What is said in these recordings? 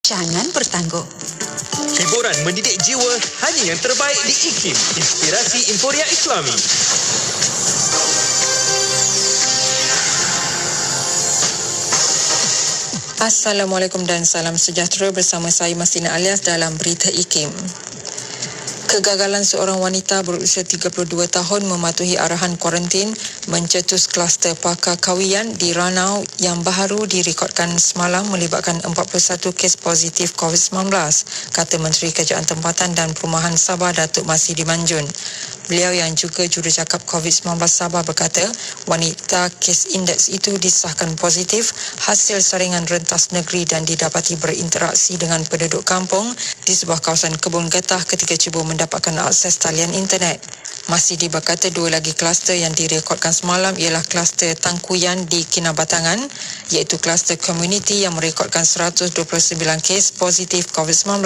Jangan bertangguh. Hiburan mendidik jiwa hanya yang terbaik di IKIM, Inspirasi Inforia Islami. Assalamualaikum dan salam sejahtera, bersama saya Masina Alias dalam Berita IKIM. Kegagalan seorang wanita berusia 32 tahun mematuhi arahan kuarantin mencetus kluster pakar kawian di Ranau yang baru direkodkan semalam melibatkan 41 kes positif COVID-19, kata Menteri Kerajaan Tempatan dan Perumahan Sabah Datuk Masidi Manjun. Beliau yang juga jurucakap COVID-19 Sabah berkata, wanita kes indeks itu disahkan positif hasil saringan rentas negeri dan didapati berinteraksi dengan penduduk kampung di sebuah kawasan kebun getah ketika cuba mendapatkan akses talian internet. Masidi berkata dua lagi kluster yang direkodkan semalam ialah kluster Tangkuyan di Kinabatangan, iaitu kluster komuniti yang merekodkan 129 kes positif COVID-19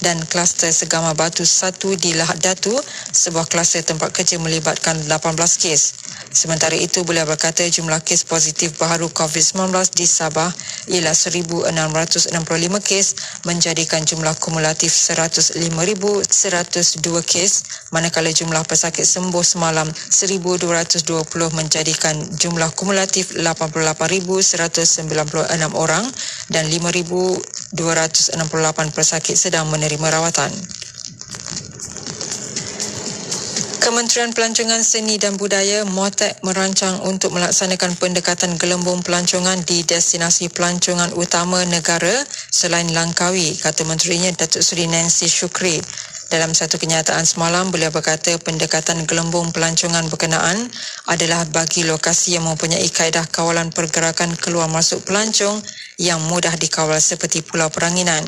dan kluster Segama Batu 1 di Lahad Datu, sebuah kluster tempat kerja melibatkan 18 kes. Sementara itu, beliau berkata jumlah kes positif baharu COVID-19 di Sabah ialah 1,665 kes, menjadikan jumlah kumulatif 105,102 kes, manakala jumlah pesakit sembuh semalam 1,220 menjadikan jumlah kumulatif 88,196 orang dan 5,268 pesakit sedang menerima rawatan. Kementerian Pelancongan Seni dan Budaya MOTEK merancang untuk melaksanakan pendekatan gelembung pelancongan di destinasi pelancongan utama negara selain Langkawi, kata Menterinya Datuk Seri Nancy Shukri. Dalam satu kenyataan semalam, beliau berkata pendekatan gelembung pelancongan berkenaan adalah bagi lokasi yang mempunyai kaedah kawalan pergerakan keluar masuk pelancong yang mudah dikawal seperti Pulau Peranginan.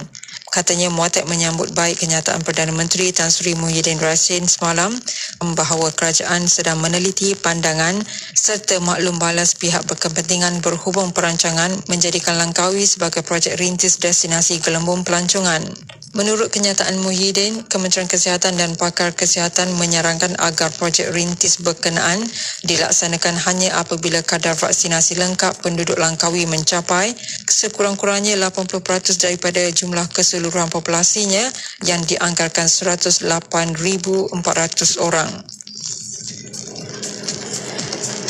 Katanya MOTEK menyambut baik kenyataan Perdana Menteri Tan Sri Muhyiddin Rashid semalam bahawa kerajaan sedang meneliti pandangan serta maklum balas pihak berkepentingan berhubung perancangan menjadikan Langkawi sebagai projek rintis destinasi gelembung pelancongan. Menurut kenyataan Muhyiddin, Kementerian Kesihatan dan pakar kesihatan menyarankan agar projek rintis berkenaan dilaksanakan hanya apabila kadar vaksinasi lengkap penduduk Langkawi mencapai sekurang-kurangnya 80% daripada jumlah keseluruhan populasinya yang dianggarkan 108,400 orang.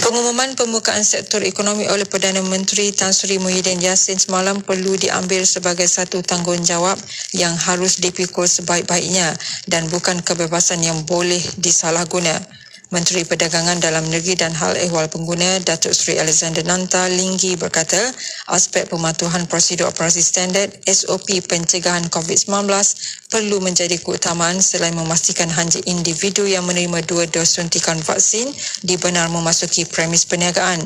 Pengumuman pembukaan sektor ekonomi oleh Perdana Menteri Tan Sri Muhyiddin Yassin semalam perlu diambil sebagai satu tanggungjawab yang harus dipikul sebaik-baiknya dan bukan kebebasan yang boleh disalahguna. Menteri Perdagangan Dalam Negeri dan Hal Ehwal Pengguna Datuk Seri Alexander Nanta Linggi berkata aspek pematuhan prosedur operasi standard SOP pencegahan COVID-19 perlu menjadi keutamaan selain memastikan hanya individu yang menerima 2 dos suntikan vaksin dibenar memasuki premis perniagaan.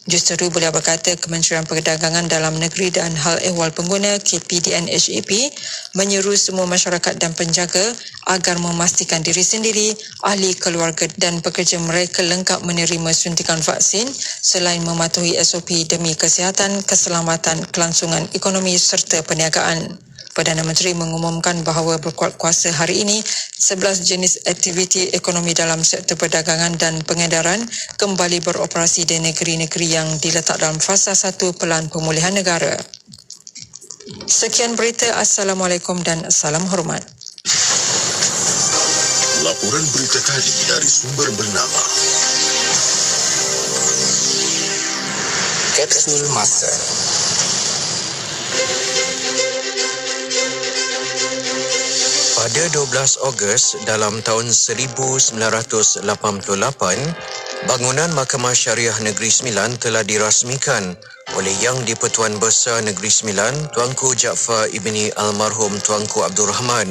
Justeru beliau berkata Kementerian Perdagangan Dalam Negeri dan Hal Ehwal Pengguna KPDN HEP menyeru semua masyarakat dan penjaga agar memastikan diri sendiri, ahli keluarga dan pekerja mereka lengkap menerima suntikan vaksin selain mematuhi SOP demi kesihatan, keselamatan, kelangsungan ekonomi serta perniagaan. Perdana Menteri mengumumkan bahawa berkuat kuasa hari ini 11 jenis aktiviti ekonomi dalam sektor perdagangan dan pengedaran kembali beroperasi di negeri-negeri yang diletak dalam fasa 1 Pelan Pemulihan Negara. Sekian berita. Assalamualaikum dan salam hormat. Laporan berita tadi dari sumber bernama Kapsul Masa. Pada 12 Ogos dalam tahun 1988, bangunan Mahkamah Syariah Negeri Sembilan telah dirasmikan oleh Yang di-Pertuan Besar Negeri Sembilan, Tuanku Jaafar ibni almarhum Tuanku Abdul Rahman.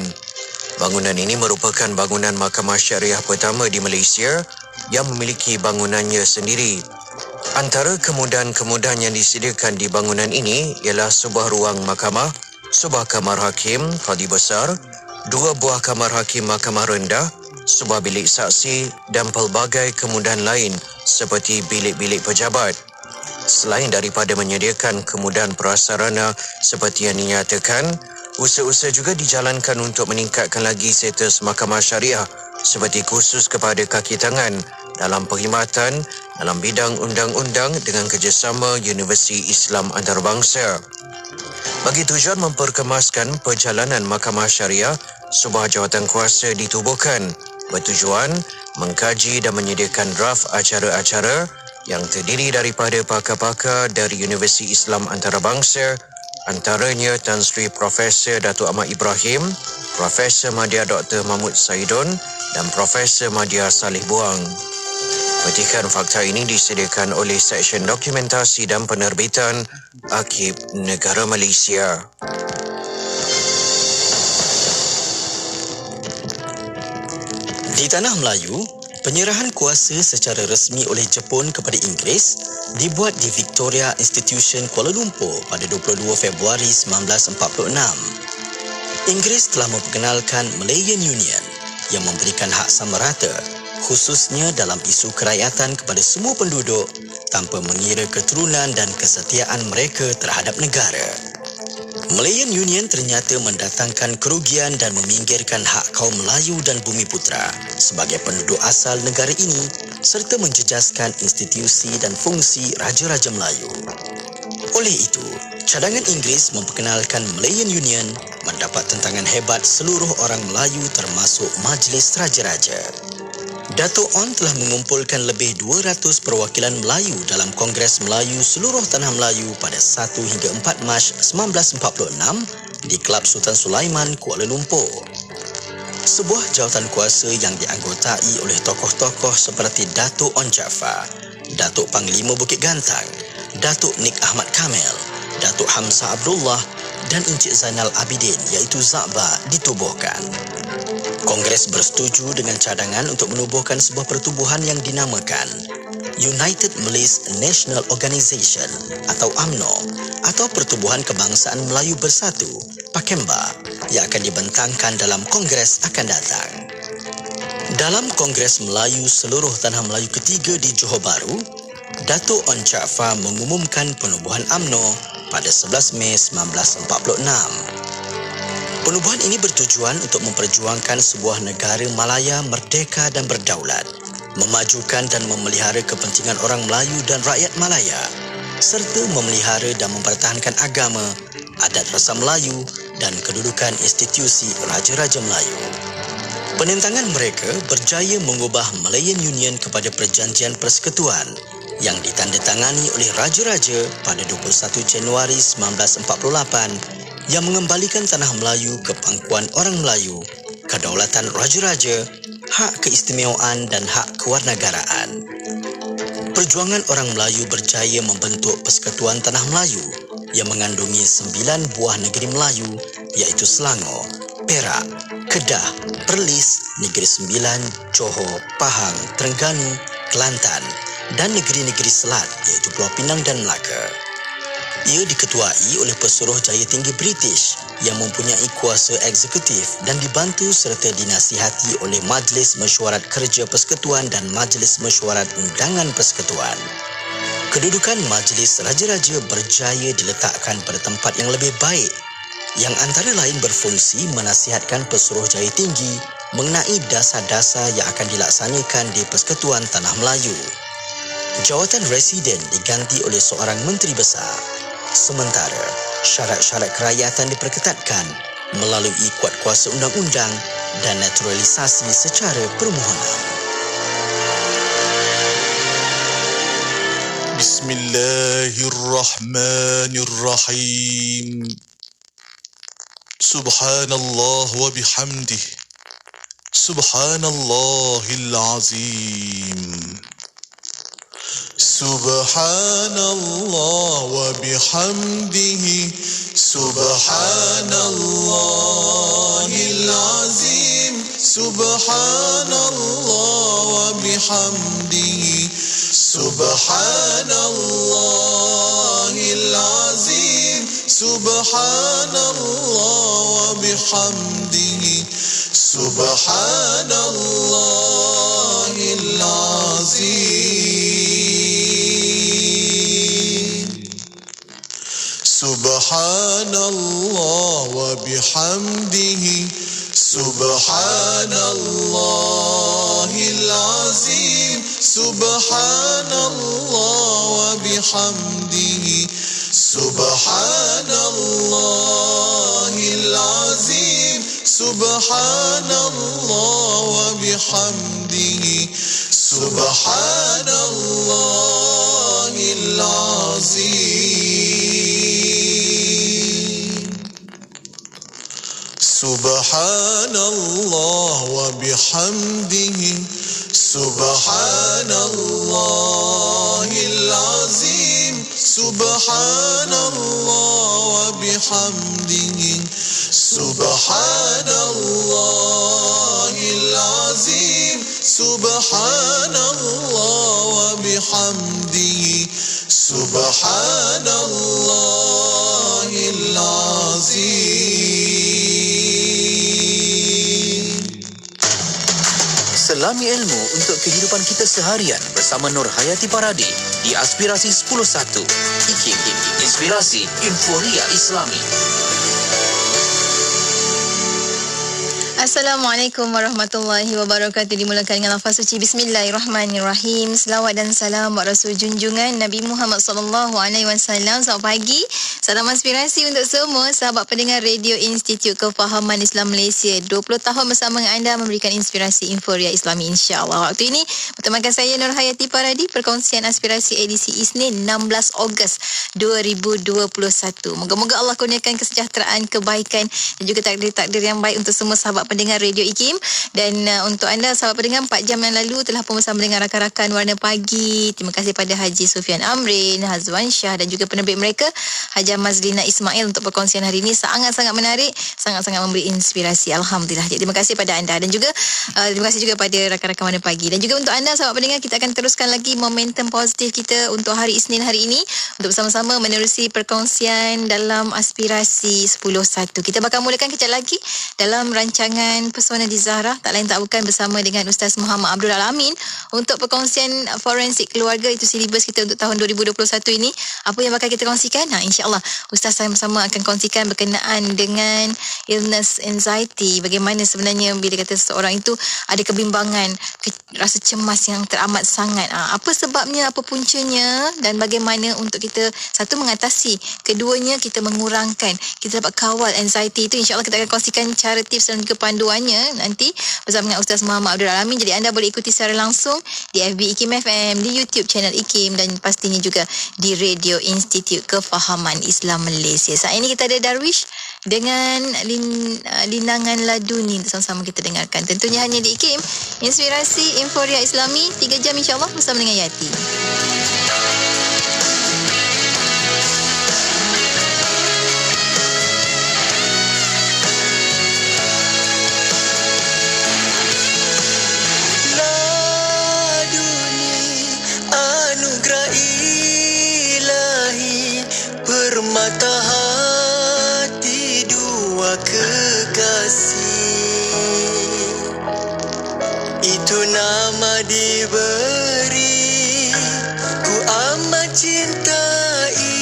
Bangunan ini merupakan bangunan Mahkamah Syariah pertama di Malaysia yang memiliki bangunannya sendiri. Antara kemudahan-kemudahan yang disediakan di bangunan ini ialah sebuah ruang mahkamah, sebuah kamar hakim Qadi Besar, 2 buah kamar hakim mahkamah rendah, sebuah bilik saksi dan pelbagai kemudahan lain seperti bilik-bilik pejabat. Selain daripada menyediakan kemudahan prasarana seperti yang dinyatakan, usaha-usaha juga dijalankan untuk meningkatkan lagi status Mahkamah Syariah seperti kursus kepada kaki tangan dalam perkhidmatan dalam bidang undang-undang dengan kerjasama Universiti Islam Antarabangsa. Bagi tujuan memperkemaskan perjalanan Mahkamah Syariah, sebuah jawatan kuasa ditubuhkan bertujuan mengkaji dan menyediakan draft acara-acara yang terdiri daripada pakar-pakar dari Universiti Islam Antarabangsa, antaranya Tan Sri Profesor Datuk Ahmad Ibrahim, Profesor Madya Dr. Mahmud Saidon dan Profesor Madya Salih Buang. Petikan fakta ini disediakan oleh Seksyen Dokumentasi dan Penerbitan Arkib Negara Malaysia. Di Tanah Melayu, penyerahan kuasa secara resmi oleh Jepun kepada Inggeris dibuat di Victoria Institution Kuala Lumpur pada 22 Februari 1946. Inggeris telah memperkenalkan Malayan Union yang memberikan hak sama rata, khususnya dalam isu kerakyatan kepada semua penduduk tanpa mengira keturunan dan kesetiaan mereka terhadap negara. Malayan Union ternyata mendatangkan kerugian dan meminggirkan hak kaum Melayu dan Bumiputra sebagai penduduk asal negara ini serta menjejaskan institusi dan fungsi Raja-Raja Melayu. Oleh itu, cadangan Inggeris memperkenalkan Malayan Union mendapat tentangan hebat seluruh orang Melayu termasuk Majlis Raja-Raja. Datuk On telah mengumpulkan lebih 200 perwakilan Melayu dalam Kongres Melayu seluruh Tanah Melayu pada 1 hingga 4 Mac 1946 di Kelab Sultan Sulaiman, Kuala Lumpur. Sebuah jawatan kuasa yang dianggotai oleh tokoh-tokoh seperti Datuk On Jaafar, Datuk Panglima Bukit Gantang, Datuk Nik Ahmad Kamil, Datuk Hamzah Abdullah dan Encik Zainal Abidin iaitu Za'ba ditubuhkan. Kongres bersetuju dengan cadangan untuk menubuhkan sebuah pertubuhan yang dinamakan United Malays National Organisation atau UMNO atau Pertubuhan Kebangsaan Melayu Bersatu, Pakemba, yang akan dibentangkan dalam Kongres akan datang. Dalam Kongres Melayu seluruh Tanah Melayu ketiga di Johor Bahru, Datuk On Jaafar mengumumkan penubuhan UMNO pada 11 Mei 1946. Penubuhan ini bertujuan untuk memperjuangkan sebuah negara Malaya merdeka dan berdaulat, memajukan dan memelihara kepentingan orang Melayu dan rakyat Malaya, serta memelihara dan mempertahankan agama, adat rasa Melayu dan kedudukan institusi Raja-Raja Melayu. Penentangan mereka berjaya mengubah Malayan Union kepada Perjanjian Persekutuan yang ditandatangani oleh Raja-Raja pada 21 Januari 1948 yang mengembalikan Tanah Melayu ke pangkuan orang Melayu, kedaulatan Raja-Raja, hak keistimewaan dan hak kewarganegaraan. Perjuangan orang Melayu berjaya membentuk Persekutuan Tanah Melayu yang mengandungi 9 buah negeri Melayu iaitu Selangor, Perak, Kedah, Perlis, Negeri Sembilan, Johor, Pahang, Terengganu, Kelantan dan negeri-negeri Selat iaitu Pulau Pinang dan Melaka. Ia diketuai oleh Pesuruh Jaya Tinggi British yang mempunyai kuasa eksekutif dan dibantu serta dinasihati oleh Majlis Mesyuarat Kerja Persekutuan dan Majlis Mesyuarat Undangan Persekutuan. Kedudukan Majlis Raja-Raja berjaya diletakkan pada tempat yang lebih baik yang antara lain berfungsi menasihatkan Pesuruh Jaya Tinggi mengenai dasar-dasar yang akan dilaksanakan di Persekutuan Tanah Melayu. Jawatan Residen diganti oleh seorang Menteri Besar. Sementara, syarat-syarat kerakyatan diperketatkan melalui kuat kuasa undang-undang dan naturalisasi secara permohonan. Bismillahirrahmanirrahim. Subhanallah wa bihamdih. Subhanallahil azim. Subhanallah wa bihamdihi. Subhanallahil azim. Subhanallah wa bihamdihi. Subhanallahil azim. Subhanallah wa bihamdihi. Subhanallahil azim. Subhanallah wa bihamdihi. Subhanallahil azim. Subhanallah wa bihamdihi. Subhanallah Subhanallah wa bihamdihi Subhanallahil azim. Subhanallah wa bihamdihi Subhanallahil azim. Subhanallah wa bihamdihi Subhanallahil azim. Subhanallah wa bihamdihi Subhanallahil azim. Selami ilmu untuk kehidupan kita seharian bersama Nur Hayati Paradi di Aspirasi 10.1. IKIM, Inspirasi Inforia Islami. Assalamualaikum warahmatullahi wabarakatuh. Dimulakan dengan lafaz suci Bismillahirrahmanirrahim. Selawat dan salam buat Rasul junjungan Nabi Muhammad sallallahu alaihi wasallam. Selamat pagi. Salam inspirasi untuk semua sahabat pendengar Radio Institut Kefahaman Islam Malaysia. 20 tahun bersama dengan anda memberikan inspirasi Inforia Islami, insya-Allah. Waktu ini bertemakan saya Nur Hayati Paradi, perkongsian aspirasi edisi Isnin 16 Ogos 2021. Moga-moga Allah kurniakan kesejahteraan, kebaikan dan juga takdir-takdir yang baik untuk semua sahabat pendengar Radio IKIM. Dan untuk anda sahabat pendengar, 4 jam yang lalu telah pun bersama dengan rakan-rakan Warna Pagi. Terima kasih pada Haji Sufian Amrin, Hazwan Shah dan juga penerbit mereka Haji Mazlina Ismail untuk perkongsian hari ini. Sangat-sangat menarik, sangat-sangat memberi inspirasi. Alhamdulillah. Jadi terima kasih pada anda dan juga terima kasih juga pada rakan-rakan Warna Pagi. Dan juga untuk anda sahabat pendengar, kita akan teruskan lagi momentum positif kita untuk hari Isnin hari ini untuk bersama-sama menerusi perkongsian dalam aspirasi 10.1. Kita bakal mulakan kejap lagi dalam rancangan Pesona di Zahra, tak lain tak bukan bersama dengan Ustaz Muhammad Abdul Alamin untuk perkongsian forensik keluarga. Itu silibus kita untuk tahun 2021 ini. Apa yang bakal kita kongsikan? InsyaAllah Ustaz sama-sama akan kongsikan berkenaan dengan illness anxiety. Bagaimana sebenarnya bila kata seseorang itu ada kebimbangan, rasa cemas yang teramat sangat. Apa sebabnya, apa puncanya dan bagaimana untuk kita satu mengatasi, keduanya kita mengurangkan, kita dapat kawal anxiety itu. InsyaAllah kita akan kongsikan cara, tips dan juga panduannya nanti bersama dengan Ustaz Muhammad Abdul Alamin. Jadi anda boleh ikuti secara langsung di FB IKIM FM, di YouTube channel IKIM dan pastinya juga di Radio Institut Kefahaman Islam Malaysia. Saat ini kita ada Darwish dengan Linangan Laduni untuk sama-sama kita dengarkan. Tentunya hanya di IKIM, Inspirasi Inforia Islami, 3 jam insyaAllah bersama dengan Yati. Permata hati dua kekasih, itu nama diberi, ku amat cintai.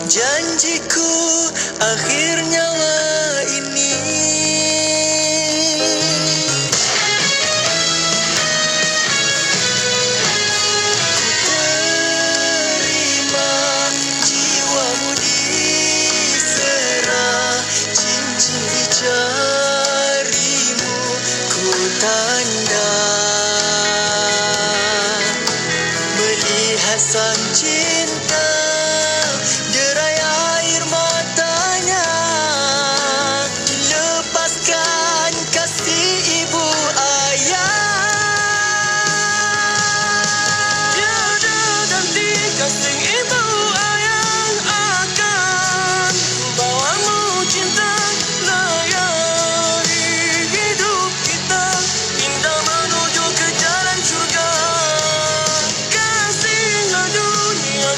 Janjiku akhir nyawa ini. Sang cinta derai air matanya, lepaskan kasih ibu ayah. Tiada ganti kasih ibu ayah akan bawamu cinta layari hidup kita, indah menuju ke jalan surga. Dunia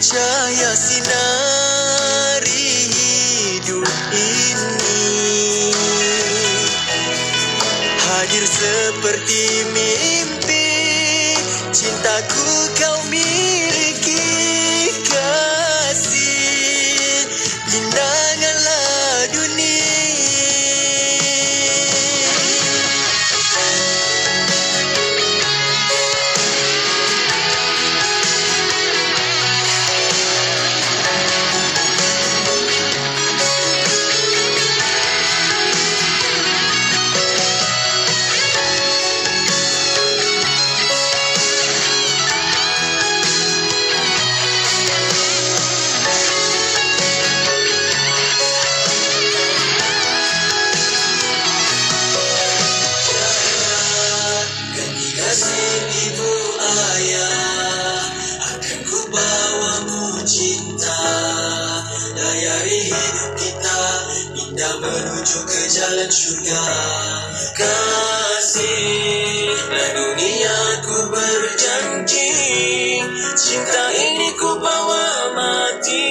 cahaya sinari hidup ini, hadir seperti mimpi, cintaku kau miliki kasih, ginanganlah dunia. Menuju ke jalan syurga kasih, dan dunia ku berjanji, cinta ini ku bawa mati,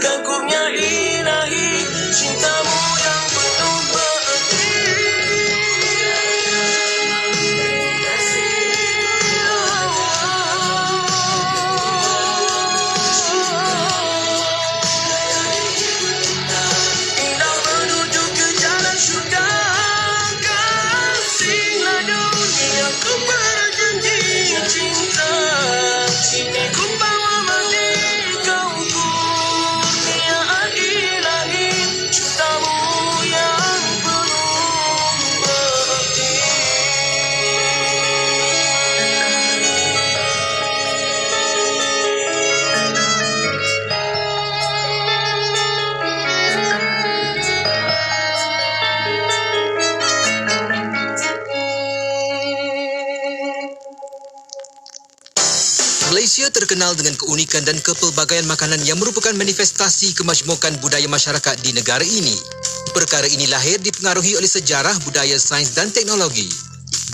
kagumnya ilahi, cintamu yang penuh berarti. Malaysia terkenal dengan keunikan dan kepelbagaian makanan yang merupakan manifestasi kemajmukan budaya masyarakat di negara ini. Perkara ini lahir dipengaruhi oleh sejarah, budaya, sains dan teknologi.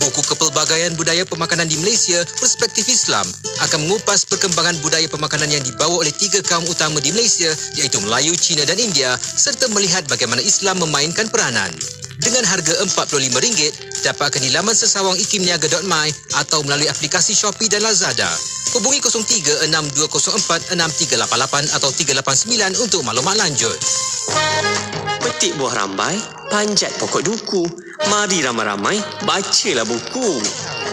Buku Kepelbagaian Budaya Pemakanan di Malaysia, Perspektif Islam akan mengupas perkembangan budaya pemakanan yang dibawa oleh 3 kaum utama di Malaysia, iaitu Melayu, Cina dan India, serta melihat bagaimana Islam memainkan peranan. Dengan harga RM45, dapatkan di laman sesawangikimniaga.my atau melalui aplikasi Shopee dan Lazada. Hubungi 03-6204-6388 atau 389 untuk maklumat lanjut. Petik buah rambai, panjat pokok duku. Mari ramai-ramai, bacalah buku.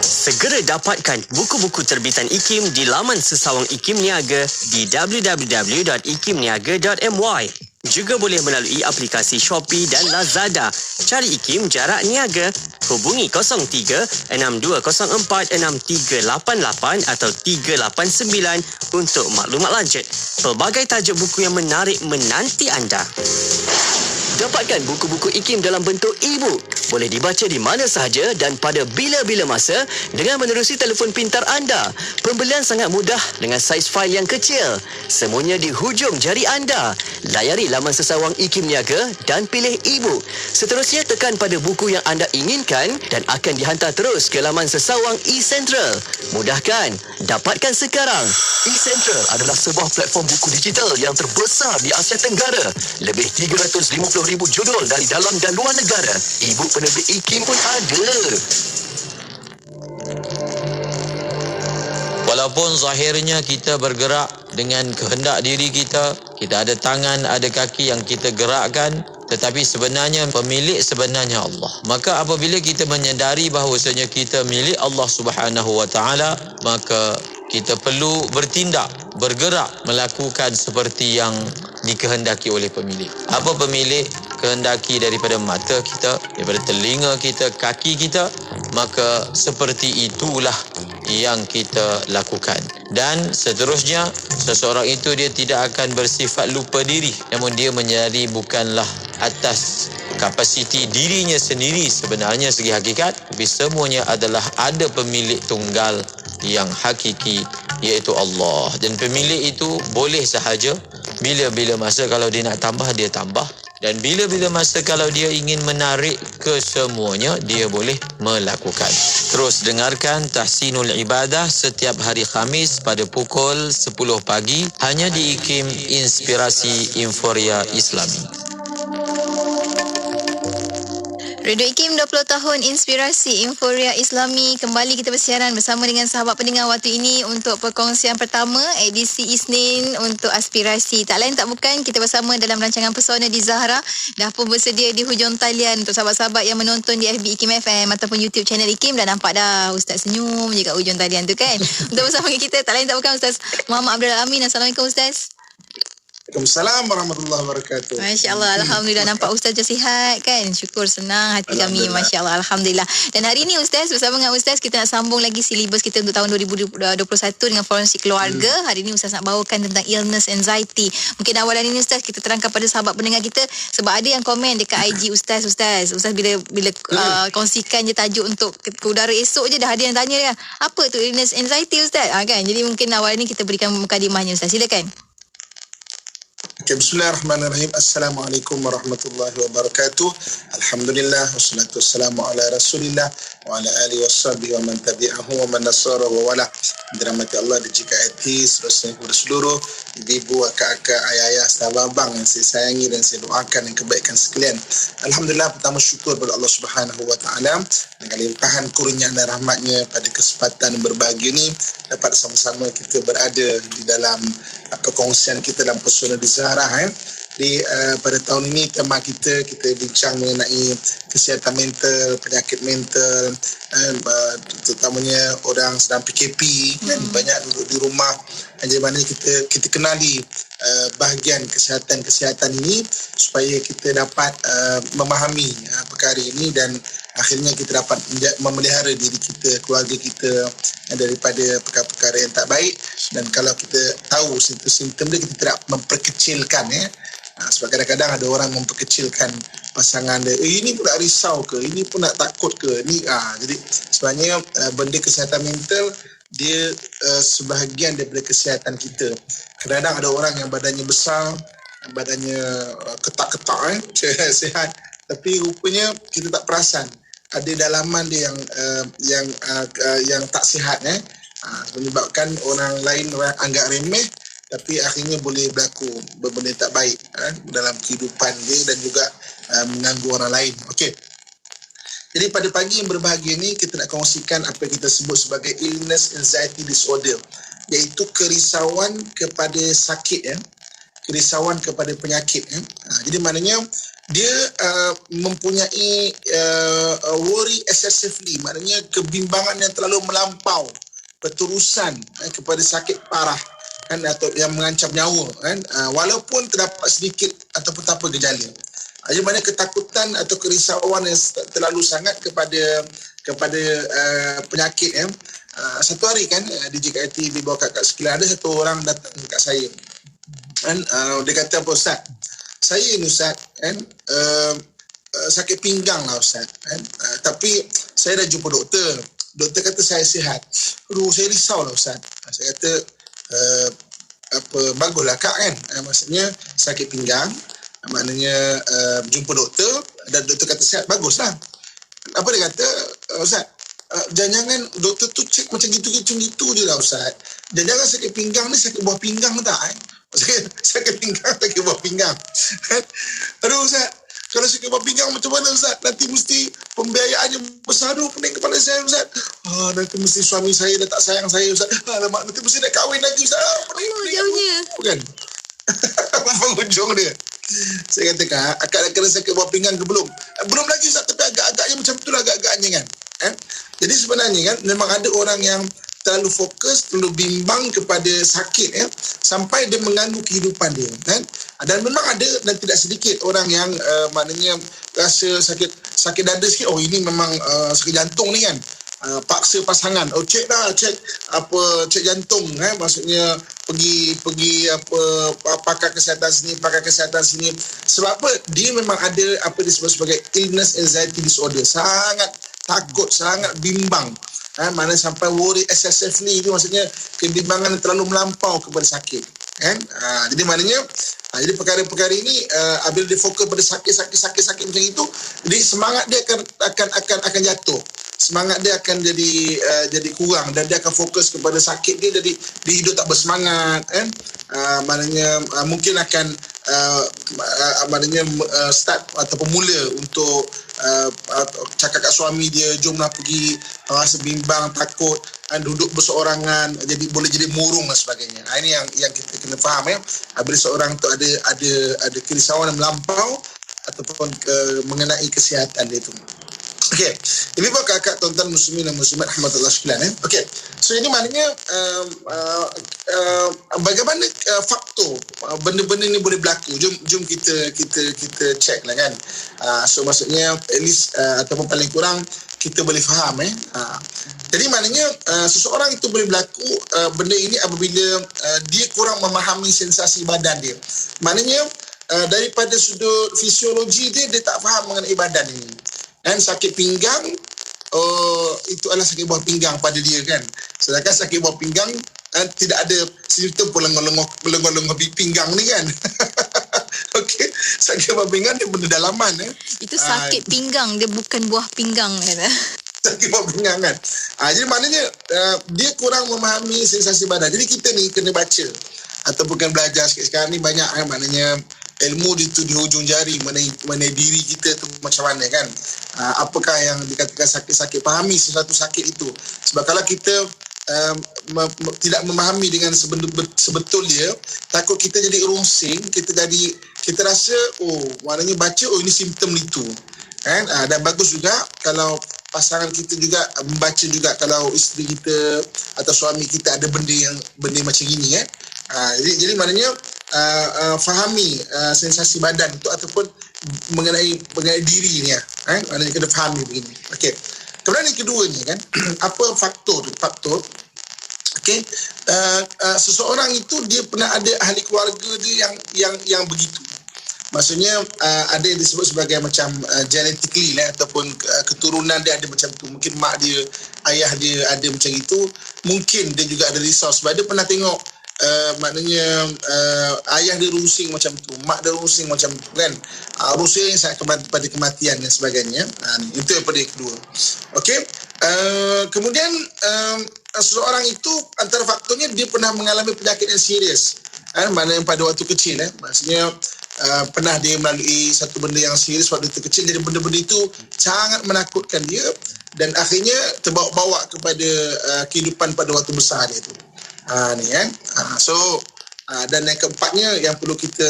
Segera dapatkan buku-buku terbitan IKIM di laman Sesawang IKIM Niaga di www.ikimniaga.my. Juga boleh melalui aplikasi Shopee dan Lazada. Cari IKIM jarak niaga. Hubungi 03-6204-6388 atau 389 untuk maklumat lanjut. Pelbagai tajuk buku yang menarik menanti anda. Dapatkan buku-buku IKIM dalam bentuk e-book. Boleh dibaca di mana sahaja dan pada bila-bila masa dengan menerusi telefon pintar anda. Pembelian sangat mudah dengan saiz fail yang kecil. Semuanya di hujung jari anda. Layari laman Sesawang IKIM Niaga dan pilih e-book. Seterusnya tekan pada buku yang anda inginkan dan akan dihantar terus ke laman Sesawang eCentral. Mudahkan, dapatkan sekarang. eCentral adalah sebuah platform buku digital yang terbesar di Asia Tenggara. Lebih 350,000 judul dari dalam dan luar negara. E-book penerbit IKIM pun ada. Walaupun zahirnya kita bergerak dengan kehendak diri kita, kita ada tangan, ada kaki yang kita gerakkan, tetapi sebenarnya pemilik sebenarnya Allah. Maka apabila kita menyedari bahawasanya kita milik Allah Subhanahu Wa Taala, maka kita perlu bertindak, bergerak, melakukan seperti yang dikehendaki oleh pemilik. Apa pemilik kehendaki daripada mata kita, daripada telinga kita, kaki kita, maka seperti itulah yang kita lakukan. Dan seterusnya, seseorang itu dia tidak akan bersifat lupa diri, namun dia menyadari bukanlah atas kapasiti dirinya sendiri sebenarnya segi hakikat, tapi semuanya adalah ada pemilik tunggal yang hakiki, iaitu Allah. Dan pemilik itu boleh sahaja bila-bila masa kalau dia nak tambah, dia tambah. Dan bila-bila masa kalau dia ingin menarik kesemuanya, dia boleh melakukan. Terus dengarkan Tahsinul Ibadah setiap hari Khamis pada pukul 10 pagi hanya di IKIM Inspirasi Inforia Islami. Radio IKIM 20 tahun Inspirasi Inforia Islami. Kembali kita bersiaran bersama dengan sahabat pendengar waktu ini untuk perkongsian pertama edisi Isnin untuk aspirasi. Tak lain tak bukan, kita bersama dalam rancangan Pesona di Zahra. Dah pun bersedia di hujung talian untuk sahabat-sahabat yang menonton di FB IKIM FM ataupun YouTube channel IKIM. Dah nampak dah Ustaz senyum je kat hujung talian tu kan. Untuk bersama dengan kita tak lain tak bukan Ustaz Muhammad Abdul Amin. Assalamualaikum Ustaz. Waalaikumsalam warahmatullahi wabarakatuh. Masya Allah, Alhamdulillah nampak Ustaz je sihat kan. Syukur, senang hati kami. Masya Allah, Alhamdulillah. Dan hari ini Ustaz, bersama dengan Ustaz kita nak sambung lagi silibus kita untuk tahun 2021 dengan forensik keluarga. Hari ini Ustaz nak bawakan tentang illness anxiety. Mungkin awalan ini Ustaz kita terangkan pada sahabat pendengar kita, sebab ada yang komen dekat IG Ustaz bila kongsikan je tajuk untuk ke udara esok je dah ada yang tanya kan, apa tu illness anxiety Ustaz? Kan? Jadi mungkin awal ini kita berikan mukadimahnya Ustaz. Silakan. Okay, bismillahirrahmanirrahim. Assalamualaikum warahmatullahi wabarakatuh. Alhamdulillah wassalatu wassalamu ala Rasulillah wa ala alihi washabihi wa man tabi'ahu wa man nasara wa wala. Dirahmati Allah dan jika seterusnya kepada seluruh ibu, akak-akak, ayah-ayah, sahabat abang yang saya sayangi dan saya doakan yang kebaikan sekalian. Alhamdulillah, pertama syukur kepada Allah Subhanahu wa taala dengan limpahan kurnia dan rahmatnya pada kesempatan berbahagia ini dapat sama-sama kita berada di dalam perkongsian kita dalam Pesona di Zahra. Pada tahun ini tema kita bincang mengenai kesihatan mental, penyakit mental, terutamanya orang sedang PKP dan banyak duduk di rumah. Jadi mana kita kenali bahagian kesihatan ini supaya kita dapat memahami perkara ini dan akhirnya kita dapat memelihara diri kita, keluarga kita daripada perkara-perkara yang tak baik. Dan kalau kita tahu simptom-simptom dia, kita tidak memperkecilkan sebab kadang-kadang ada orang memperkecilkan pasangan dia, ini pun nak risau ke, ini pun nak takut ke, ni jadi sebenarnya benda kesihatan mental dia sebahagian daripada kesihatan kita. Kadang-kadang ada orang yang badannya besar, badannya ketak-ketak sihat, tapi rupanya kita tak perasan ada dalaman dia yang tak sihat menyebabkan orang lain anggap remeh, tapi akhirnya boleh berlaku benda tak baik dalam kehidupan dia dan juga mengganggu orang lain. Okey. Jadi pada pagi yang berbahagia ni kita nak kongsikan apa yang kita sebut sebagai illness anxiety disorder, iaitu kerisauan kepada sakit kerisauan kepada penyakit Jadi maknanya dia mempunyai worry excessively, maknanya kebimbangan yang terlalu melampau, berterusan kepada sakit parah atau yang mengancam nyawa walaupun terdapat sedikit ataupun tanpa gejala. Jadi mana ketakutan atau kerisauan yang terlalu sangat kepada penyakit satu hari di JKIT di bawah kakak sekalian ada satu orang datang dekat saya dia kata, apa Ustaz, saya ni Ustaz sakit pinggang lah Ustaz tapi saya dah jumpa doktor kata saya sihat. Saya risau lah Ustaz. Saya kata baguslah kak maksudnya sakit pinggang, maknanya jumpa doktor dan doktor kata sihat, baguslah. Apa dia kata, Ustaz, jangan doktor tu cek macam gitu je lah Ustaz. Jangan sakit pinggang ni sakit buah pinggang tak sakit pinggang sakit buah pinggang. Aduh Ustaz, kalau sakit buah pinggang macam mana Ustaz? Nanti mesti pembiayaannya besar pening kepala saya Ustaz. Nanti mesti suami saya dah tak sayang saya Ustaz. Alamak, nanti mesti nak kahwin lagi Ustaz. Jauhnya kan? Penghujung dia. Saya kata, Kak, akak dah kena sakit buah pinggang ke belum? Belum lagi Ustaz, tapi agak-agaknya macam itulah, agak-agaknya kan. Jadi sebenarnya kan memang ada orang yang terlalu fokus, terlalu bimbang kepada sakit sampai dia mengganggu kehidupan dia dan memang ada dan tidak sedikit orang yang maknanya rasa sakit dada sikit, ini memang sakit jantung ni kan, paksa pasangan, cek jantung maksudnya pergi pakar kesihatan sini sebab apa, dia memang ada apa disebut sebagai illness anxiety disorder, sangat takut, sangat bimbang mana sampai worry excessively, itu maksudnya kebimbangan yang terlalu melampau kepada sakit jadi maknanya Jadi perkara-perkara ini bila dia fokus pada sakit macam itu, jadi semangat dia akan jatuh. Semangat dia akan jadi kurang dan dia akan fokus kepada sakit dia, jadi dia hidup tak bersemangat kan. Maknanya mungkin akan start ataupun mula untuk cakap kat suami dia, jomlah pergi, rasa bimbang, takut, duduk berseorangan, jadi boleh jadi murung dan sebagainya. Ini yang kita kena faham ya. Bila seorang tu ada kerisauan yang melampau ataupun mengenai kesihatan dia tu. Okey, ini buat kakak tuan-tuan muslimin dan muslimat rahmatullah sekalian. Okey, so ini maknanya bagaimana faktor benda-benda ni boleh berlaku. Jom kita check lah kan. So maksudnya at least ataupun paling kurang kita boleh faham Jadi maknanya seseorang itu boleh berlaku benda ini apabila dia kurang memahami sensasi badan dia. Maknanya daripada sudut fisiologi dia tak faham mengenai badan ini. Dan sakit pinggang, itu adalah sakit buah pinggang pada dia kan. Sedangkan sakit buah pinggang tidak ada simptom pun lengok-lengok pinggang ni kan. Okey, sakit buah pinggang dia benda dalaman. Itu sakit pinggang, dia bukan buah pinggang. Sakit buah pinggang kan. Jadi maknanya dia kurang memahami sensasi badan. Jadi kita ni kena baca ataupun kena belajar sikit. Sekarang ni banyak maknanya ilmu itu di hujung jari mengenai diri kita tu macam mana kan. Apakah yang dikatakan sakit-sakit, fahami sesuatu sakit itu. Sebab kalau kita tidak memahami dengan sebetul dia, takut kita jadi rungsing, kita rasa maknanya baca ini simptom itu kan. Dan bagus juga kalau pasangan kita juga membaca juga kalau isteri kita atau suami kita ada benda macam ini kan. Jadi maknanya fahami sensasi badan itu ataupun mengenai diri ni maknanya kena fahami begini. Okey. Kemudian yang kedua ni kan, apa faktor okey, seseorang itu dia pernah ada ahli keluarga dia yang begitu. Maksudnya ada yang disebut sebagai macam genetically ataupun keturunan dia ada macam tu. Mungkin mak dia, ayah dia ada macam itu. Mungkin dia juga ada risau sebab dia pernah tengok maknanya ayah dia rusing macam tu, mak dia rusing macam tu kan. Rusing sangat pada kematian dan sebagainya. Itu yang pada yang kedua. Okey. Kemudian seseorang itu antara faktornya dia pernah mengalami penyakit yang serius. Maknanya pada waktu kecil maksudnya pernah dia melalui satu benda yang serius waktu kecil, jadi benda-benda itu sangat menakutkan dia dan akhirnya terbawa-bawa kepada kehidupan pada waktu besar dia tu. Ni kan. Dan yang keempatnya yang perlu kita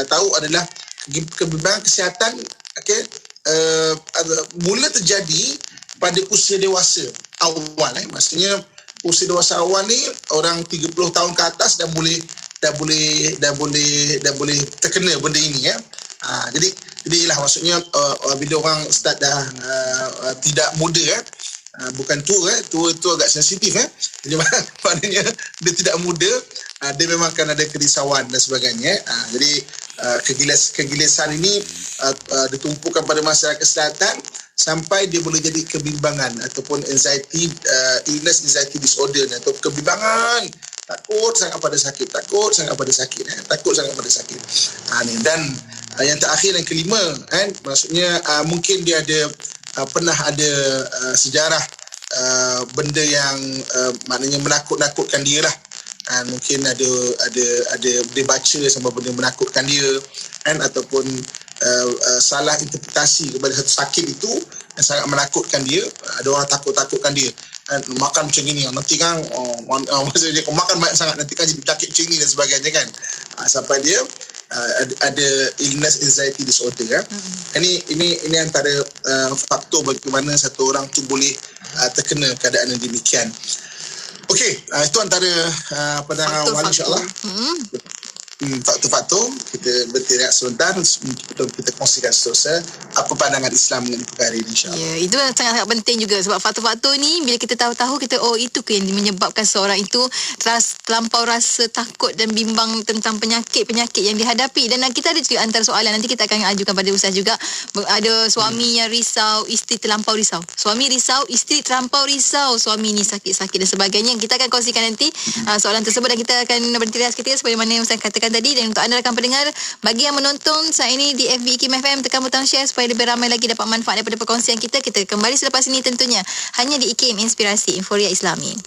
tahu adalah kebimbangan kesihatan mula terjadi pada usia dewasa awal. Maksudnya usia dewasa awal ni orang 30 tahun ke atas dah boleh terkena benda ini ya. Jadi ialah maksudnya bila orang start dah tidak muda bukan tua agak sensitif jadi maknanya dia tidak muda, dia memang akan ada kerisauan dan sebagainya. Jadi kegilisan ini ditumpukan pada masyarakat selatan sampai dia boleh jadi kebimbangan ataupun anxiety anxiety disorder atau kebimbangan, takut sangat pada sakit. Dan yang terakhir yang kelima maksudnya mungkin dia ada pernah ada sejarah benda yang maknanya menakut-nakutkan dia lah. Mungkin ada dia baca sama benda menakutkan dia ataupun salah interpretasi kepada satu sakit itu yang sangat menakutkan dia. Ada orang takut-takutkan dia makan macam ni nanti kan maksudnya kau makan banyak sangat nanti kan jadi penyakit macam ni dan sebagainya kan. Sampai dia ada illness anxiety disorder ini antara faktor bagaimana satu orang tu boleh terkena keadaan yang demikian. Okey, itu antara pandangan awal insya-Allah. Faktor-faktor kita bertirak sebentar untuk kita kongsikan seterusnya apa pandangan Islam mengenai perkara ini insya-Allah. Ya, itu sangat-sangat penting juga sebab faktor-faktor ni bila kita tahu kita itu ke yang menyebabkan seorang itu terlampau rasa takut dan bimbang tentang penyakit-penyakit yang dihadapi. Dan kita ada juga antara soalan nanti kita akan ajukan pada Ustaz juga, ada suami yang risau, isteri terlampau risau. Suami risau, isteri terlampau risau, suami ni sakit-sakit dan sebagainya. Kita akan kongsikan nanti soalan tersebut dan kita akan berhenti seketika seperti mana yang Ustaz katakan kongsikan tadi. Dan untuk anda rakan pendengar, bagi yang menonton saat ini di FB IKIM FM, tekan butang share supaya lebih ramai lagi dapat manfaat daripada perkongsian kita. Kita kembali selepas ini tentunya hanya di IKIM Inspirasi Inforia Islami.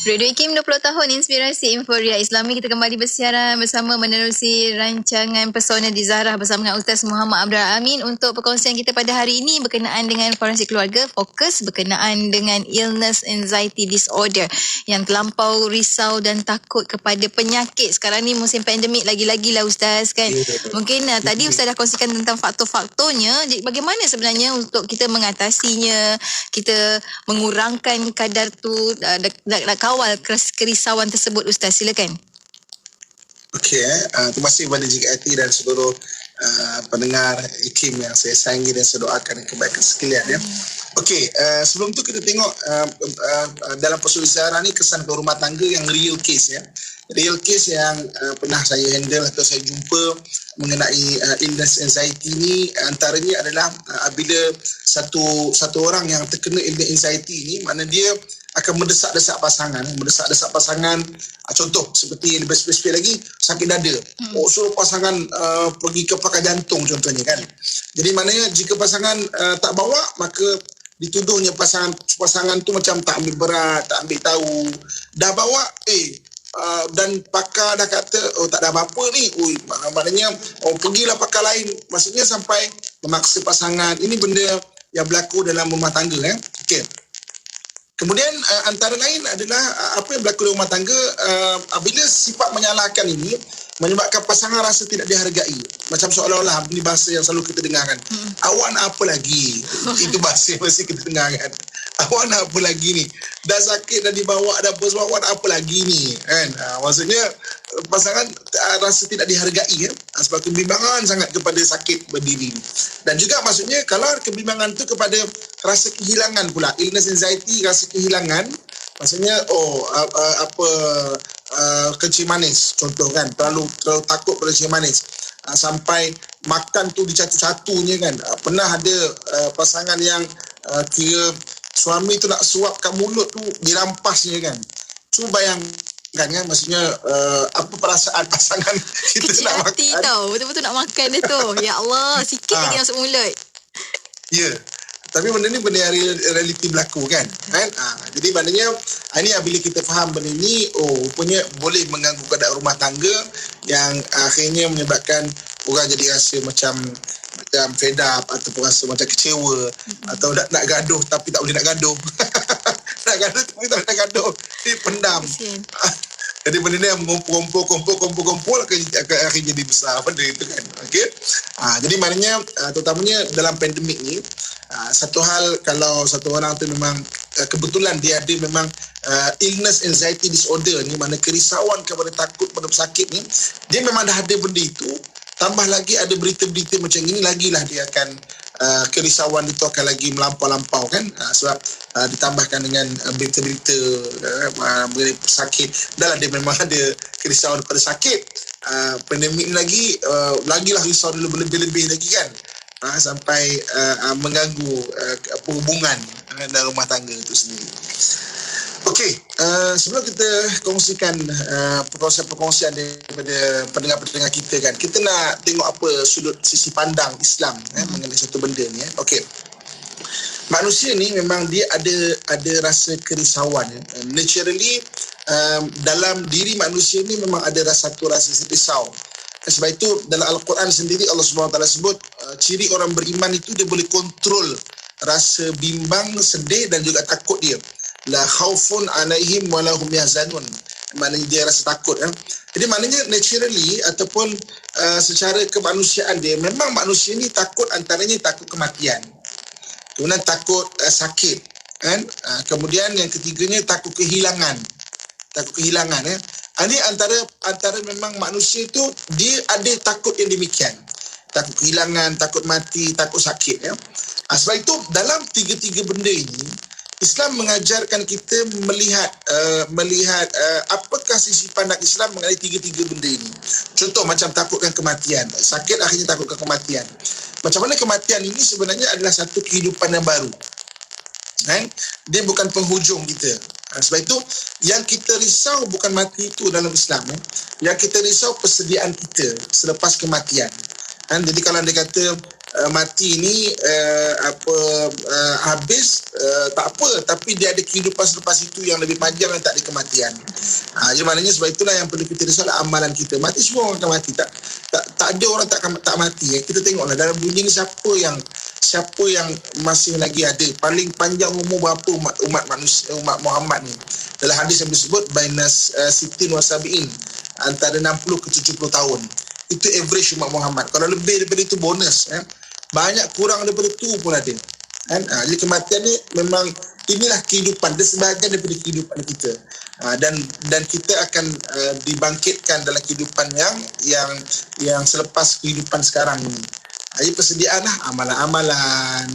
Radio IKIM 20 tahun Inspirasi Inforia Islami. Kita kembali bersiaran bersama menerusi rancangan Pesona di Zarah bersama dengan Ustaz Muhammad Abdul Amin untuk perkongsian kita pada hari ini berkenaan dengan forensik keluarga, fokus berkenaan dengan illness anxiety disorder yang terlampau risau dan takut kepada penyakit. Sekarang ni musim pandemik lagi-lagi lah Ustaz kan. Mungkin tadi Ustaz dah kongsikan tentang faktor-faktornya. Jadi bagaimana sebenarnya untuk kita mengatasinya, kita mengurangkan kadar tu, nak kawal kerisauan tersebut Ustaz, silakan. Okey, terima kasih kepada JKIT dan seluruh pendengar IKIM yang saya sayangi dan saya doakan kebaikan sekalian ya. Okey, sebelum tu kita tengok dalam Pesona Zarah ni kesan rumah tangga yang real case ya. Real case yang pernah saya handle atau saya jumpa mengenai illness anxiety ni, antaranya adalah bila satu orang yang terkena illness anxiety ni, mana dia akan mendesak-desak pasangan. Contoh seperti yang lebih spesifik lagi, sakit dada. Suruh pasangan pergi ke pakar jantung contohnya kan. Jadi maknanya jika pasangan tak bawa, maka dituduhnya pasangan tu macam tak ambil berat, tak ambil tahu. Dah bawa dan pakar dah kata tak ada apa-apa ni. Maknanya pergilah pakar lain. Maksudnya sampai memaksa pasangan. Ini benda yang berlaku dalam rumah tangga Okey. Kemudian antara lain adalah apa yang berlaku dalam rumah tangga bila sifat menyalahkan ini menyebabkan pasangan rasa tidak dihargai. Macam seolah-olah, ini bahasa yang selalu kita dengar kan. Awak nak apa lagi? Itu bahasa yang mesti kita dengar kan. Awak nak apa lagi ni? Dah sakit, dah dibawa, dah apa semua, awak nak apa lagi ni? Kan? Maksudnya pasangan rasa tidak dihargai sebab kebimbangan sangat kepada sakit berdiri. Dan juga maksudnya kalau kebimbangan tu kepada rasa kehilangan pula, illness anxiety, rasa kehilangan, maksudnya kencing manis, contoh kan, terlalu takut pada kencing manis, sampai makan tu dicatu-catunya kan. Pernah ada pasangan yang kira suami tu nak suap kat mulut tu dirampasnya kan. Cuba bayangkan kan, maksudnya apa perasaan pasangan kita Kecil nak hati makan. tau. Betul-betul nak makan dia tu. Ya Allah, sikit lagi masuk mulut. Ya. Tapi benda ni benda yang realiti berlaku kan. Jadi maknanya ini bila kita faham benda ni, rupanya boleh mengganggu keadaan rumah tangga yang akhirnya menyebabkan orang jadi rasa macam fed up ataupun rasa macam kecewa, atau nak gaduh tapi tak boleh nak gaduh. Nak gaduh tapi tak boleh nak gaduh. Dia pendam. Jadi benda ni yang mengumpul akhirnya jadi besar benda itu kan. Okey. Jadi maknanya terutamanya dalam pandemik ni, satu hal kalau satu orang tu memang kebetulan dia ada memang illness anxiety disorder ni, mana kerisauan kepada takut pada pesakit ni, dia memang dah ada benda itu, tambah lagi ada berita-berita macam ini, lagilah dia akan kerisauan itu akan lagi melampau-lampau kan, sebab ditambahkan dengan berita-berita mengenai pesakit. Dah lah dia memang ada kerisauan daripada sakit, pandemik ni lagilah risau dulu lebih-lebih lagi kan, sampai mengganggu hubungan dalam rumah tangga itu sendiri. Okey, sebelum kita kongsikan perkongsian daripada pendengar-pendengar kita kan, kita nak tengok apa sisi pandang Islam mengenai satu benda ni. Okey, manusia ni memang dia ada rasa kerisauan. Naturally, dalam diri manusia ni memang ada satu rasa risau. Sebab itu dalam Al-Quran sendiri Allah SWT sebut ciri orang beriman itu dia boleh kontrol rasa bimbang, sedih dan juga takut dia. La khaufun alaihim wa lahum yahzanun. Maknanya dia rasa takut kan. Jadi maknanya naturally ataupun secara kemanusiaan dia, memang manusia ni takut, antaranya takut kematian. Kemudian takut sakit kan. Kemudian yang ketiganya takut kehilangan. Takut kehilangan ya. Ini antara memang manusia tu dia ada takut yang demikian. Takut kehilangan, takut mati, takut sakit ya. Sebab itu dalam tiga-tiga benda ini Islam mengajarkan kita melihat apakah sisi pandang Islam mengenai tiga-tiga benda ini. Contoh macam takutkan kematian. Sakit akhirnya takutkan kematian. Macam mana kematian ini sebenarnya adalah satu kehidupan yang baru. Kan? Dia bukan penghujung kita. Sebab itu yang kita risau bukan mati itu dalam Islam. Yang kita risau persediaan kita selepas kematian. Jadi kalau dia kata mati ni habis, tak apa, tapi dia ada kehidupan selepas itu yang lebih panjang dan tak ada kematian. Jadi maknanya sebab itulah yang perlu kita risau amalan kita. Mati semua orang akan mati, tak ada orang tak mati. Kita tengoklah dalam dunia ni siapa yang masih lagi ada paling panjang umur berapa umat manusia, umat Muhammad ni. Dalam hadis yang disebut bainas sitin wa sabiin, antara 60 ke 70 tahun. Itu average umat Muhammad. Kalau lebih daripada itu bonus. Banyak kurang daripada itu pun ada. Jadi kematian ni memang inilah kehidupan. Dia sebahagian daripada kehidupan kita. Dan kita akan dibangkitkan dalam kehidupan yang selepas kehidupan sekarang ni. Jadi persediaanlah amalan-amalan.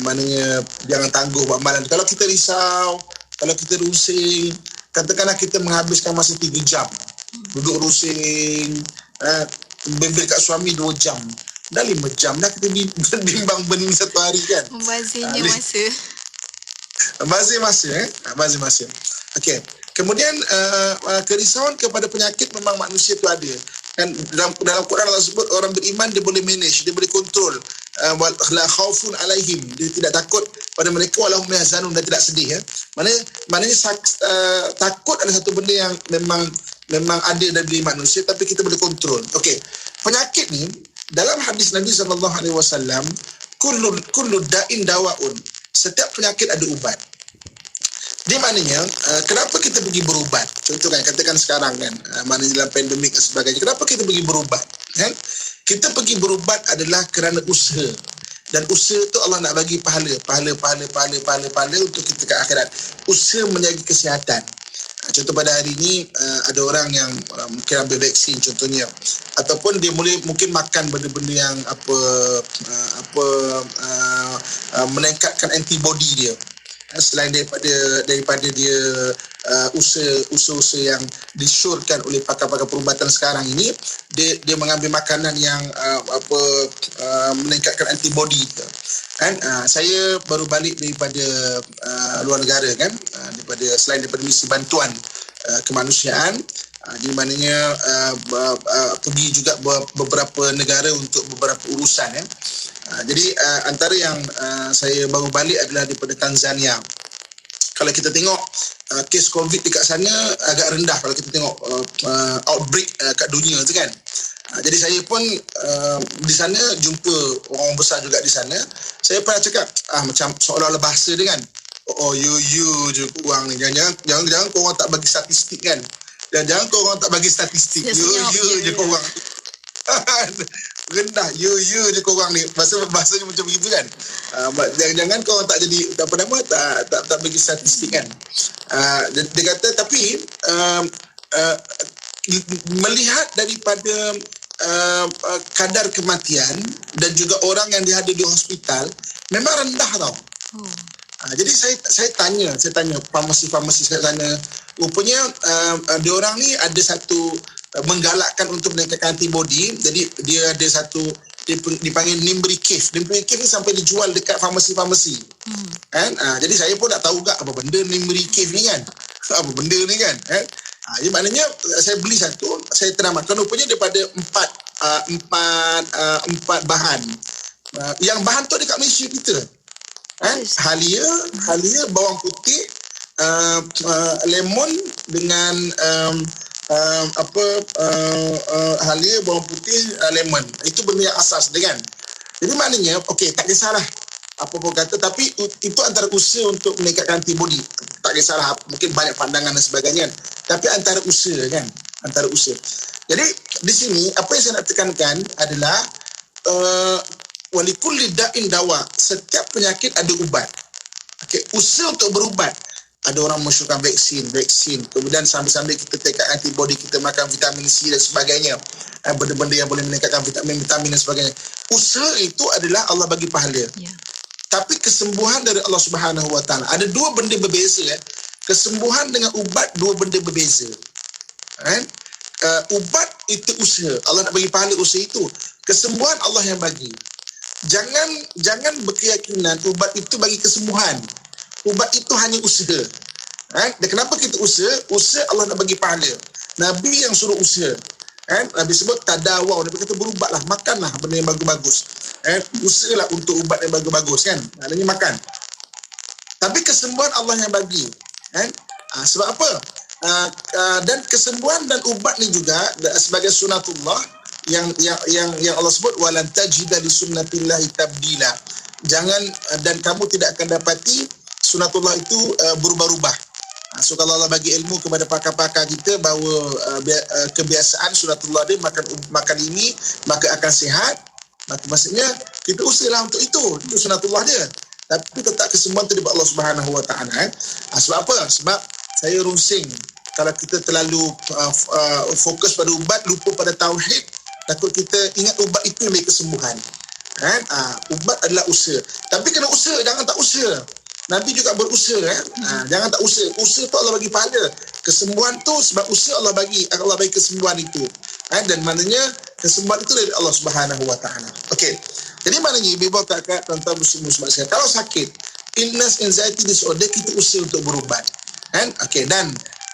Maknanya jangan tangguh buat amalan. Kalau kita risau, kalau kita rusing, katakanlah kita menghabiskan masa 3 jam. Duduk rusing, bebel kat suami 2 jam. Dah 5 jam dah kita bimbang benda ni satu hari kan. Membazirnya masa. Bazir masa. Okey. Kemudian kerisauan kepada penyakit memang manusia tu ada. Kan dalam Quran Allah sebut orang beriman dia boleh manage, dia boleh kontrol. La khaufun alaihim, dia tidak takut pada mereka, walahum yahzanun, dan tidak sedih ya. Maknanya takut adalah satu benda yang memang ada dalam diri manusia, tapi kita boleh kontrol. Okey. Penyakit ni dalam hadis Nabi SAW, kullu da'in dawaun. Setiap penyakit ada ubat. Dia maknanya, kenapa kita pergi berubat? Contoh kan, katakan sekarang kan, maknanya dalam pandemik dan sebagainya, kenapa kita pergi berubat? Kan? Kita pergi berubat adalah kerana usaha. Dan usaha tu Allah nak bagi pahala untuk kita ke akhirat. Usaha menjaga kesihatan. Contoh pada hari ini ada orang yang mungkin ambil vaksin contohnya, ataupun dia mungkin makan benda-benda yang meningkatkan antibody dia. selain daripada dia usaha-usaha yang disyorkan oleh pakar-pakar perubatan sekarang ini, dia mengambil makanan yang meningkatkan antibody kan. Saya baru balik daripada luar negara kan, selain daripada misi bantuan kemanusiaan, di mananya pergi juga beberapa negara untuk beberapa urusan ya. Jadi antara yang saya baru balik adalah daripada Tanzania. Kalau kita tengok kes COVID dekat sana agak rendah kalau kita tengok outbreak kat dunia tu kan. Jadi saya pun di sana jumpa orang besar juga di sana. Saya pernah cakap macam seolah-olah bahasa dia kan, you je korang ni, jangan korang tak bagi statistik kan, jangan korang tak bagi statistik, you je korang rendah, you je korang ni, bahasanya macam begitu kan. Jangan korang tak jadi tak bagi statistik kan. Dia kata tapi melihat daripada kadar kematian dan juga orang yang dihadir di hospital memang rendah tau. Jadi saya tanya farmasi kat sana, rupanya diorang ni ada satu menggalakkan untuk meningkatkan antibody. Jadi dia ada satu dipanggil Nimbricave. Nimbricave ni sampai dijual dekat farmasi-farmasi. Kan? Jadi saya pun tak tahu tak apa benda Nimbricave ni kan. Apa benda ni kan? Jadi maknanya saya beli satu, saya teramalkan rupanya daripada empat bahan. Yang bahan tu dekat Malaysia kita. Halia, bawang putih, lemon dengan halia, bawang putih, lemon. Itu benda yang asas dia kan. Jadi maknanya tak kisahlah apa pun kata, tapi itu antara usaha untuk meningkatkan antibody. Tak kisahlah mungkin banyak pandangan dan sebagainya, tapi antara usaha kan, antara usaha. Jadi di sini apa yang saya nak tekankan adalah walikulli da'in dawa, setiap penyakit ada ubat. Usaha untuk berubat. Ada orang memasukkan vaksin, kemudian sambil-sambil kita take antibody, kita makan vitamin C dan sebagainya, benda-benda yang boleh meningkatkan vitamin dan sebagainya. Usaha itu adalah Allah bagi pahala. Tapi kesembuhan dari Allah Subhanahu Wa Taala ada dua benda berbeza. Kesembuhan dengan ubat dua benda berbeza. Ubat itu usaha, Allah nak bagi pahala usaha itu. Kesembuhan Allah yang bagi. Jangan berkeyakinan ubat itu bagi kesembuhan. Ubat itu hanya usaha. Dan kenapa kita usaha? Usaha Allah nak bagi pahala. Nabi yang suruh usaha. Nabi sebut tadawaw. Nabi kata berubatlah, makanlah benda yang bagus-bagus. Usahalah untuk ubat yang bagus-bagus kan. Maknanya makan. Tapi kesembuhan Allah yang bagi. Sebab apa? Dan kesembuhan dan ubat ni juga sebagai sunatullah yang Allah sebut walan tajida li sunnatillahi tabdila. Jangan, dan kamu tidak akan dapati sunatullah itu berubah-ubah. So kalau Allah bagi ilmu kepada pakar-pakar kita bahawa kebiasaan sunatullah dia makan ini maka akan sihat, maka maksudnya kita usahalah untuk itu sunatullah dia. Tapi tetap kesembuhan itu daripada Allah Subhanahu Wa Taala. Sebab apa? Sebab saya rungsing kalau kita terlalu fokus pada ubat, lupa pada tauhid, takut kita ingat ubat itu yang bagi kesembuhan. Ubat adalah usaha. Tapi kena usaha, jangan tak usaha. Nabi juga berusaha. Jangan tak usaha. Usaha tu Allah bagi pahala. Kesembuhan tu sebab usaha Allah bagi kesembuhan itu. Dan maknanya kesembuhan itu dari Allah Subhanahu Wa Taala. Okey. Jadi maknanya ibu kakak tuan-tuan muslim-muslimat sekalian, kalau sakit illness anxiety disorder, kita usaha untuk berubat. Okey, dan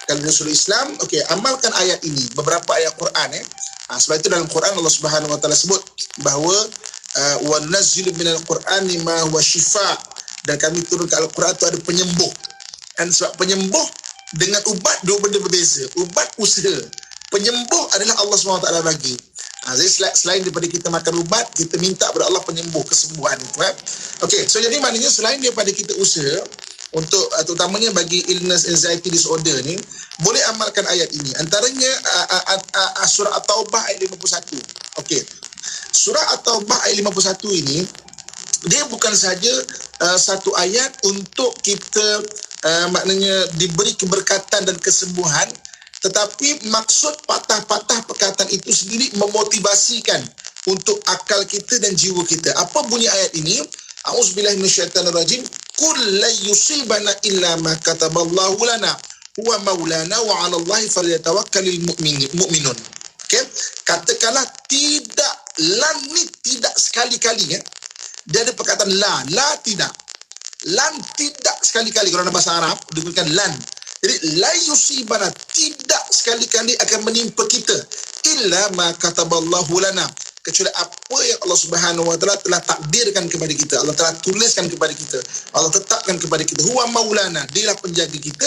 kalau Rasul Islam, amalkan ayat ini, beberapa ayat Quran sebab itu dalam Quran Allah Subhanahu Wa Taala sebut bahawa wa nunazzilu minal Qur'ani ma huwa shifa, dan kami turunkan Al-Quran itu ada penyembuh. Dan sebab penyembuh dengan ubat dua benda berbeza. Ubat usaha, penyembuh adalah Allah SWT bagi. Jadi selain daripada kita makan ubat, kita minta kepada Allah penyembuh, kesembuhan itu. Okey, so jadi maknanya selain daripada kita usaha untuk terutamanya bagi illness anxiety disorder ni, boleh amalkan ayat ini. Antaranya surah At-Taubah ayat 51. Okey. Surah At-Taubah ayat 51 ini dia bukan saja satu ayat untuk kita maknanya diberi keberkatan dan kesembuhan, tetapi maksud patah-patah perkataan itu sendiri memotivasikan untuk akal kita dan jiwa kita. Apa bunyi ayat ini? A'udzubillahi minasyaitanirrajim. Qul la yusibana illa ma kataballahu lana huwa maulana wa 'ala Allahi falyatawakkalul mu'minun. Okey, katakanlah tidak, lan ni tidak sekali-kali ya. Dia ada perkataan la tidak. Lan tidak sekali-kali. Kalau dalam bahasa Arab digunakan lan. Jadi la yusibana, tidak sekali-kali akan menimpa kita illa ma kataballahu lana, kecuali apa yang Allah Subhanahu wa taala telah takdirkan kepada kita, Allah telah tuliskan kepada kita, Allah tetapkan kepada kita. Huwa maulana, dialah penjaga kita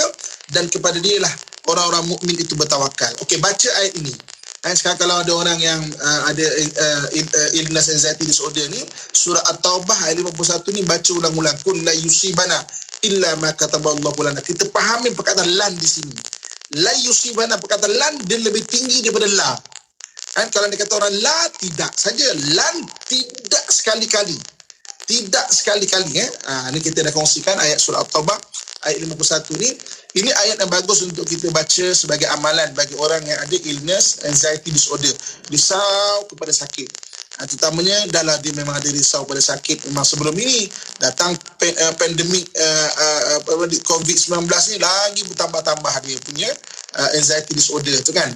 dan kepada dialah orang-orang mukmin itu bertawakal. Okey, baca ayat ini. Sekarang kalau ada orang yang ada illness anxiety disorder ni, surah At-Taubah ayat 51 ni baca ulang-ulang. Kun la yusibana illa ma kataballahu lana. Kita fahami perkataan lan di sini. La yusibana, perkataan lan dia lebih tinggi daripada la. Kalau dia kata orang la tidak saja, lan tidak sekali-kali. Tidak sekali-kali. Ini kita dah kongsikan ayat surah At-Taubah ayat 51 ni. Ini ayat yang bagus untuk kita baca sebagai amalan bagi orang yang ada illness, anxiety disorder, risau kepada sakit. Terutamanya adalah dia memang ada risau pada sakit. Memang sebelum ini datang pandemik COVID-19 ni, lagi bertambah-tambah dia punya anxiety disorder tu kan.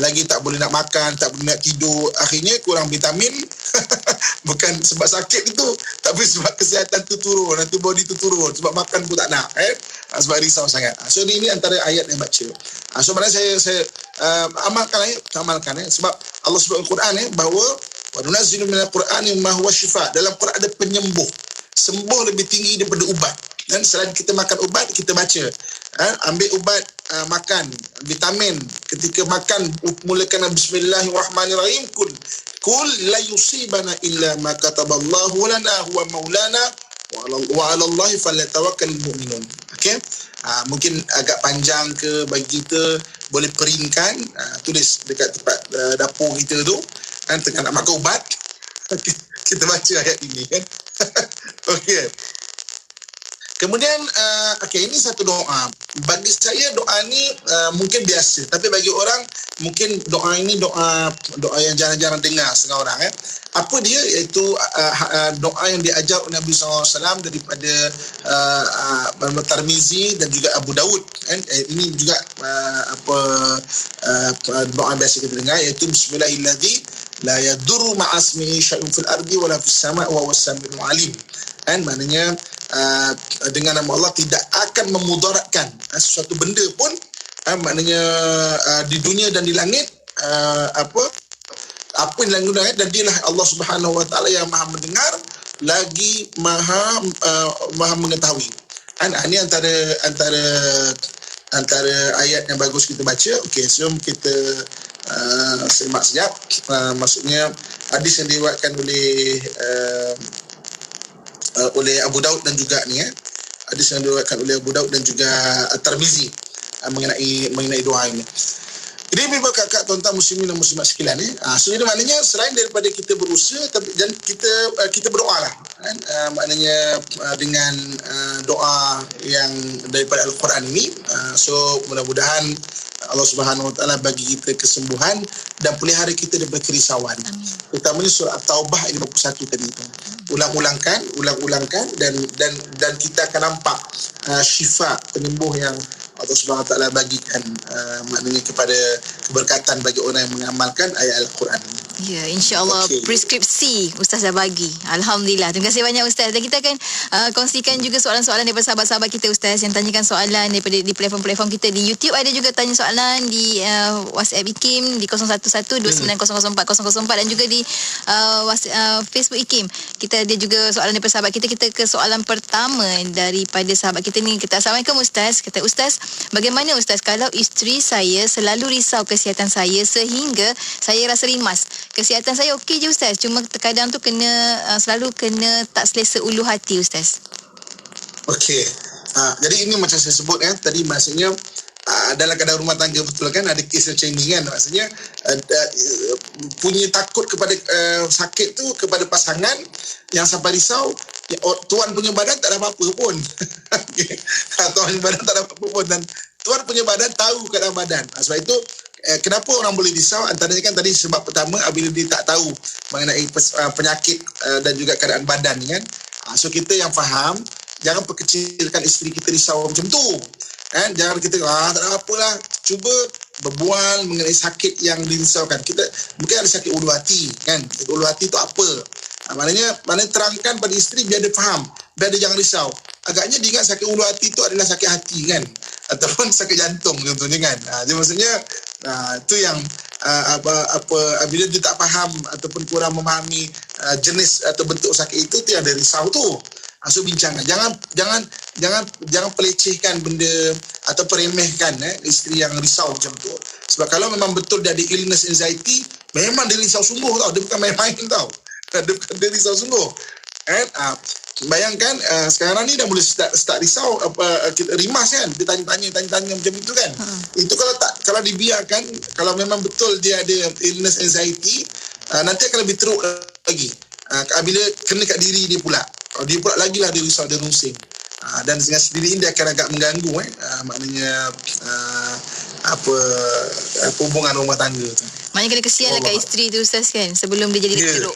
Lagi tak boleh nak makan, tak boleh nak tidur, akhirnya kurang vitamin. Bukan sebab sakit itu, tapi sebab kesihatan tu turun, antibody tu turun, sebab makan pun tak nak sebab risau sangat. So ini antara ayat yang baca. So mana saya amalkan sebab Allah sebut dalam Quran bahawa wa nunazzilu minal Qur'ani ma huwa shifa. Dalam Quran ada penyembuh. Sembuh lebih tinggi daripada ubat. Dan selain kita makan ubat, kita baca. Ambil ubat, makan vitamin. Ketika makan, mulakan bismillahirrahmanirrahim. Kul la yusibana illa ma kataballahu lana huwa maulana wa 'ala Allahi falyatawakkalul mu'minun. Okey. Mungkin agak panjang ke bagi kita, boleh peringkan, tulis dekat tempat dapur kita tu. Tengah nak makan ubat, kita baca ayat ini kan. Okey. Kemudian ini satu doa. Bagi saya doa ni mungkin biasa, tapi bagi orang mungkin doa ini doa yang jarang-jarang dengar setengah orang. Apa dia? Iaitu doa yang diajar oleh Nabi SAW daripada Tirmizi dan juga Abu Daud. Ini juga doa biasa kita dengar, iaitu Bismillahilladzi la yadurru ma'asmihi syai'un fil ardi wala fis sama' wa huwas samiul alim. Maknanya dengan nama Allah tidak akan memudaratkan sesuatu benda pun, maknanya di dunia dan di langit, apa yang dalam dunia, dan dialah Allah Subhanahu wa taala yang Maha mendengar lagi Maha mengetahui. Ini antara ayat yang bagus kita baca. Okey, sebelum kita semak sekejap. Maksudnya hadis yang diriwayatkan oleh Abu Daud dan juga hadis yang diriwayatkan oleh Abu Daud dan juga Tirmizi mengenai doa ini. Jadi memang kakak tuan-tuan muslimin dan muslimat sekalian so ini maknanya selain daripada kita berusaha, tapi dan kita berdoalah maknanya dengan doa yang daripada Al-Quran ini. So mudah-mudahan Allah Subhanahu wa taala bagi kita kesembuhan dan pelihara kita daripada kerisauan. Utamanya surah At-Taubah ayat 51 tadi itu. Ulang-ulangkan dan kita akan nampak syifa, penyembuh yang Allah Subhanahu wa taala bagikan maknanya kepada keberkatan bagi orang yang mengamalkan ayat Al-Quran. Ya, insya-Allah preskripsi Ustaz dah bagi. Alhamdulillah. Terima kasih banyak Ustaz. Dan kita akan kongsikan juga soalan-soalan daripada sahabat-sahabat kita Ustaz yang tanyakan soalan daripada di platform-platform kita di YouTube. Ada juga tanya soalan di WhatsApp IKIM di 0112900404 dan juga di Facebook IKIM. Kita ada juga soalan daripada sahabat kita. Kita ke soalan pertama daripada sahabat kita ni. Kita, Assalamualaikum Ustaz. Kata Ustaz, bagaimana Ustaz kalau isteri saya selalu risau kesihatan saya sehingga saya rasa rimas? Kesihatan saya okey je Ustaz, cuma terkadang tu selalu kena tak selesa ulu hati Ustaz. Okey. Jadi ini macam saya sebut tadi, maksudnya dalam keadaan rumah tangga betul kan ada kes macam ini kan, maksudnya punya takut kepada sakit tu kepada pasangan yang sampai risau tuan punya badan tak ada apa-apa pun. Tuan punya badan tak ada apa-apa pun, dan tuan punya badan tahu keadaan badan. Sebab itu kenapa orang boleh risau, antaranya kan tadi sebab pertama apabila dia tak tahu mengenai penyakit dan juga keadaan badan kan. So kita yang faham jangan perkecilkan isteri kita risau macam tu. Kan? Jangan kita tak ada apalah, cuba berbual mengenai sakit yang dirisaukan. Kita mungkin ada sakit ulu hati kan. Sakit ulu hati tu apa? Maknanya terangkan pada isteri biar dia faham, biar dia jangan risau. Agaknya dia ingat sakit ulu hati tu adalah sakit hati kan, ataupun sakit jantung contohnya kan. Jadi maksudnya itu yang bila dia tak faham ataupun kurang memahami jenis atau bentuk sakit itu yang dia risau tu. So bincangkan, jangan pelecehkan benda atau peremehkan isteri yang risau macam tu. Sebab kalau memang betul dia ada illness anxiety, memang dia risau sungguh tau, dia bukan main-main tau. Dia risau sungguh. Bayangkan sekarang ni dah boleh start risau, kita rimas kan, dia tanya-tanya macam itu kan. Itu kalau dibiarkan, kalau memang betul dia ada illness anxiety, nanti akan lebih teruk lagi. Bila kena kat diri dia pula, dia pula lagi lah dia risau, dia rungsing. Dan dengan sendiri dia akan agak mengganggu maknanya hubungan rumah tangga tu. Maknanya kena kesian lah kat isteri tu Ustaz kan, sebelum dia jadi teruk.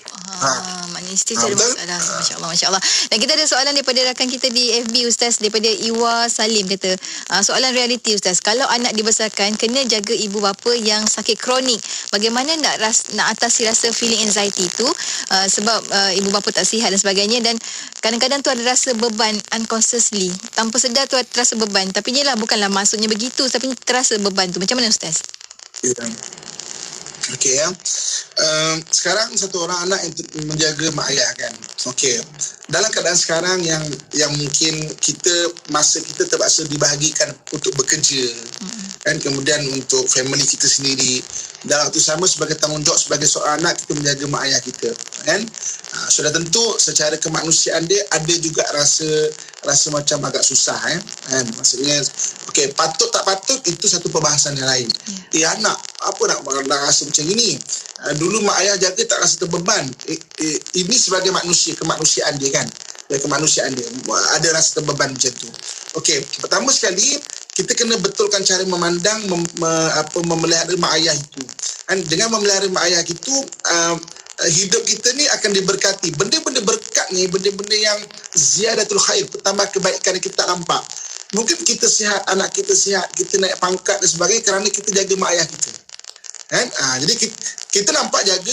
Maknanya isteri tu ada masalah. Masya Allah. Dan kita ada soalan daripada rakan kita di FB Ustaz, daripada Iwa Salim kata, soalan realiti Ustaz, kalau anak dibesarkan kena jaga ibu bapa yang sakit kronik, bagaimana nak atasi rasa feeling anxiety tu, sebab ibu bapa tak sihat dan sebagainya, dan kadang-kadang tu ada rasa beban unconsciously, tanpa sedar tu terasa beban, tapi yelah bukanlah maksudnya begitu, tapi terasa beban tu. Macam mana Ustaz? Okey ya. Sekarang satu orang anak yang menjaga mak ayah kan. Okey. Dalam keadaan sekarang yang mungkin masa kita terpaksa dibahagikan untuk bekerja kan, kemudian untuk family kita sendiri, dalam waktu sama sebagai tanggungjawab sebagai seorang anak kita menjaga mak ayah kita kan. Sudah tentu secara kemanusiaan dia ada juga rasa macam agak susah kan. Maksudnya okey, patut tak patut itu satu perbahasan yang lain. Anak apa nak rasa macam ini, dulu mak ayah jaga tak rasa terbeban. Ini sebagai manusia, kemanusiaan dia kan, kemanusiaan dia ada rasa terbeban macam tu. Okey, pertama sekali kita kena betulkan cara memandang memelihara mak ayah itu. Dan dengan memelihara mak ayah itu, hidup kita ni akan diberkati. Benda-benda berkat ni, benda-benda yang ziyadatul khair, pertambah kebaikan yang kita tak nampak. Mungkin kita sihat, anak kita sihat, kita naik pangkat dan sebagainya kerana kita jaga mak ayah kita kan. Jadi kita nampak jaga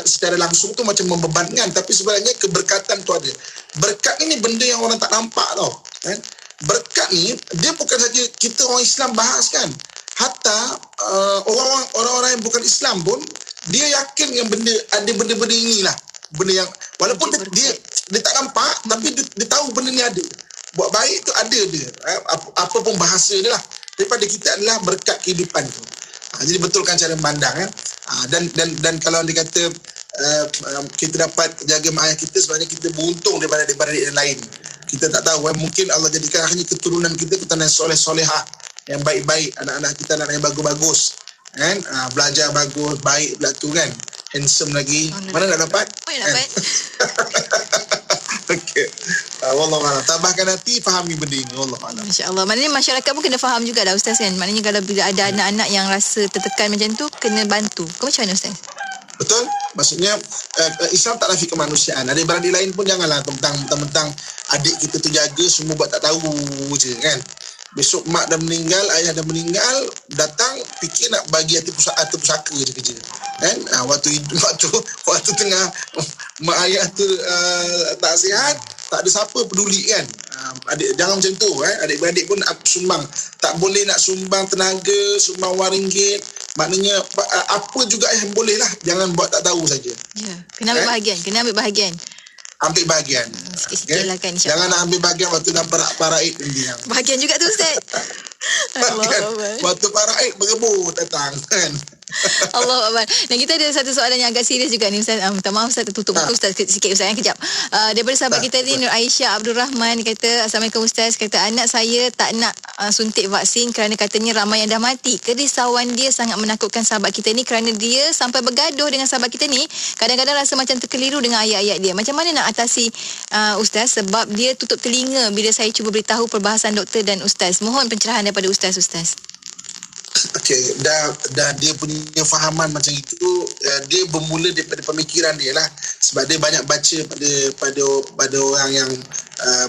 secara langsung tu macam membebankan, tapi sebenarnya keberkatan tu ada. Berkat ni benda yang orang tak nampak tau kan. Berkat ni dia bukan saja kita orang Islam bahas kan, hatta orang-orang yang bukan Islam pun dia yakin yang ada benda-benda inilah, benda yang walaupun dia tak nampak, tapi dia tahu benda ni ada. Buat baik tu ada dia, apa pun bahasa dia lah, daripada kita adalah berkat kehidupan tu. Jadi betulkan cara memandang dan kalau dia kata kita dapat jaga mak ayah kita, sebenarnya kita beruntung daripada yang lain. Kita tak tahu, mungkin Allah jadikan akhirnya keturunan kita keturunan soleh-solehah yang baik-baik, anak-anak kita anak yang bagus-bagus kan, belajar bagus, baik pula tu kan, handsome lagi. Mana nak dapat? Dapat. Okey. Wallahualam. Tabahkan hati, fahami benda ini. Wallahualam. Masya-Allah. Maknanya masyarakat pun kena faham juga dah Ustaz kan. Maknanya kalau bila ada anak-anak yang rasa tertekan macam tu, kena bantu. Kau macam mana Ustaz? Betul. Maksudnya Islam tak nafi kemanusiaan. Ada beradik lain pun janganlah mentang-mentang adik kita tu jaga, semua buat tak tahu je kan. Besok mak dah meninggal, ayah dah meninggal, datang fikir nak bagi hati pusaka je kerja kan. Waktu tengah mak ayah tu tak sihat, tak ada siapa peduli kan. Adik jangan macam tu adik-beradik pun sumbang, tak boleh nak sumbang tenaga, sumbang wang ringgit. Maknanya apa juga yang boleh lah, jangan buat tak tahu saja. Ya, kena ambil bahagian. Ambil bahagian. Sikit-sikit lah kan, insyaAllah. Jangan nak ambil bahagian waktu dalam paraid nanti. Bahagian juga tu Ustaz. Waktu paraid berebut datang kan. Allahuakbar. Dan kita ada satu soalan yang agak serius juga ni Ustaz. Minta maaf Ustaz, tertutup muka Ustaz sikit Ustaz kejap. Daripada sahabat kita ni Nur Aisyah Abdul Rahman, kata Assalamualaikum Ustaz, kata anak saya tak nak suntik vaksin kerana katanya ramai yang dah mati. Kerisauan dia sangat menakutkan sahabat kita ni kerana dia sampai bergaduh dengan sahabat kita ni. Kadang-kadang rasa macam terkeliru dengan ayat-ayat dia. Macam mana nak atasi Ustaz, sebab dia tutup telinga bila saya cuba beritahu perbahasan doktor dan Ustaz. Mohon pencerahan daripada Ustaz. Okey, dah dia punya fahaman macam itu, dia bermula daripada pemikiran dia lah, sebab dia banyak baca pada orang yang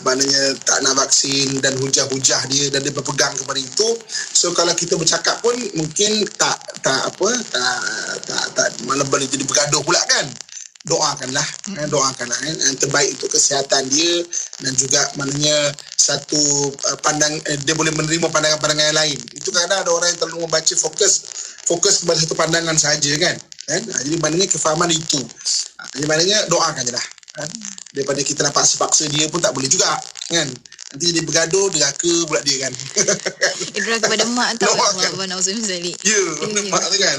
maknanya tak nak vaksin dan hujah-hujah dia, dan dia berpegang kepada itu. So kalau kita bercakap pun mungkin tak malah boleh jadi bergaduh pula kan. Doakanlah yang terbaik untuk kesihatan dia, dan juga maknanya satu dia boleh menerima pandangan-pandangan yang lain. Itu kadang ada orang yang terlalu membaca fokus kepada satu pandangan sahaja kan. Jadi maknanya kefahaman itu. Jadi maknanya doakan je lah. Daripada kita nak paksa-paksa dia pun tak boleh juga kan. Nanti dia bergaduh, deraka pula dia kan. Deraka kepada mak tau. Abang Nauzul Zalik. Ya, mak tu kan.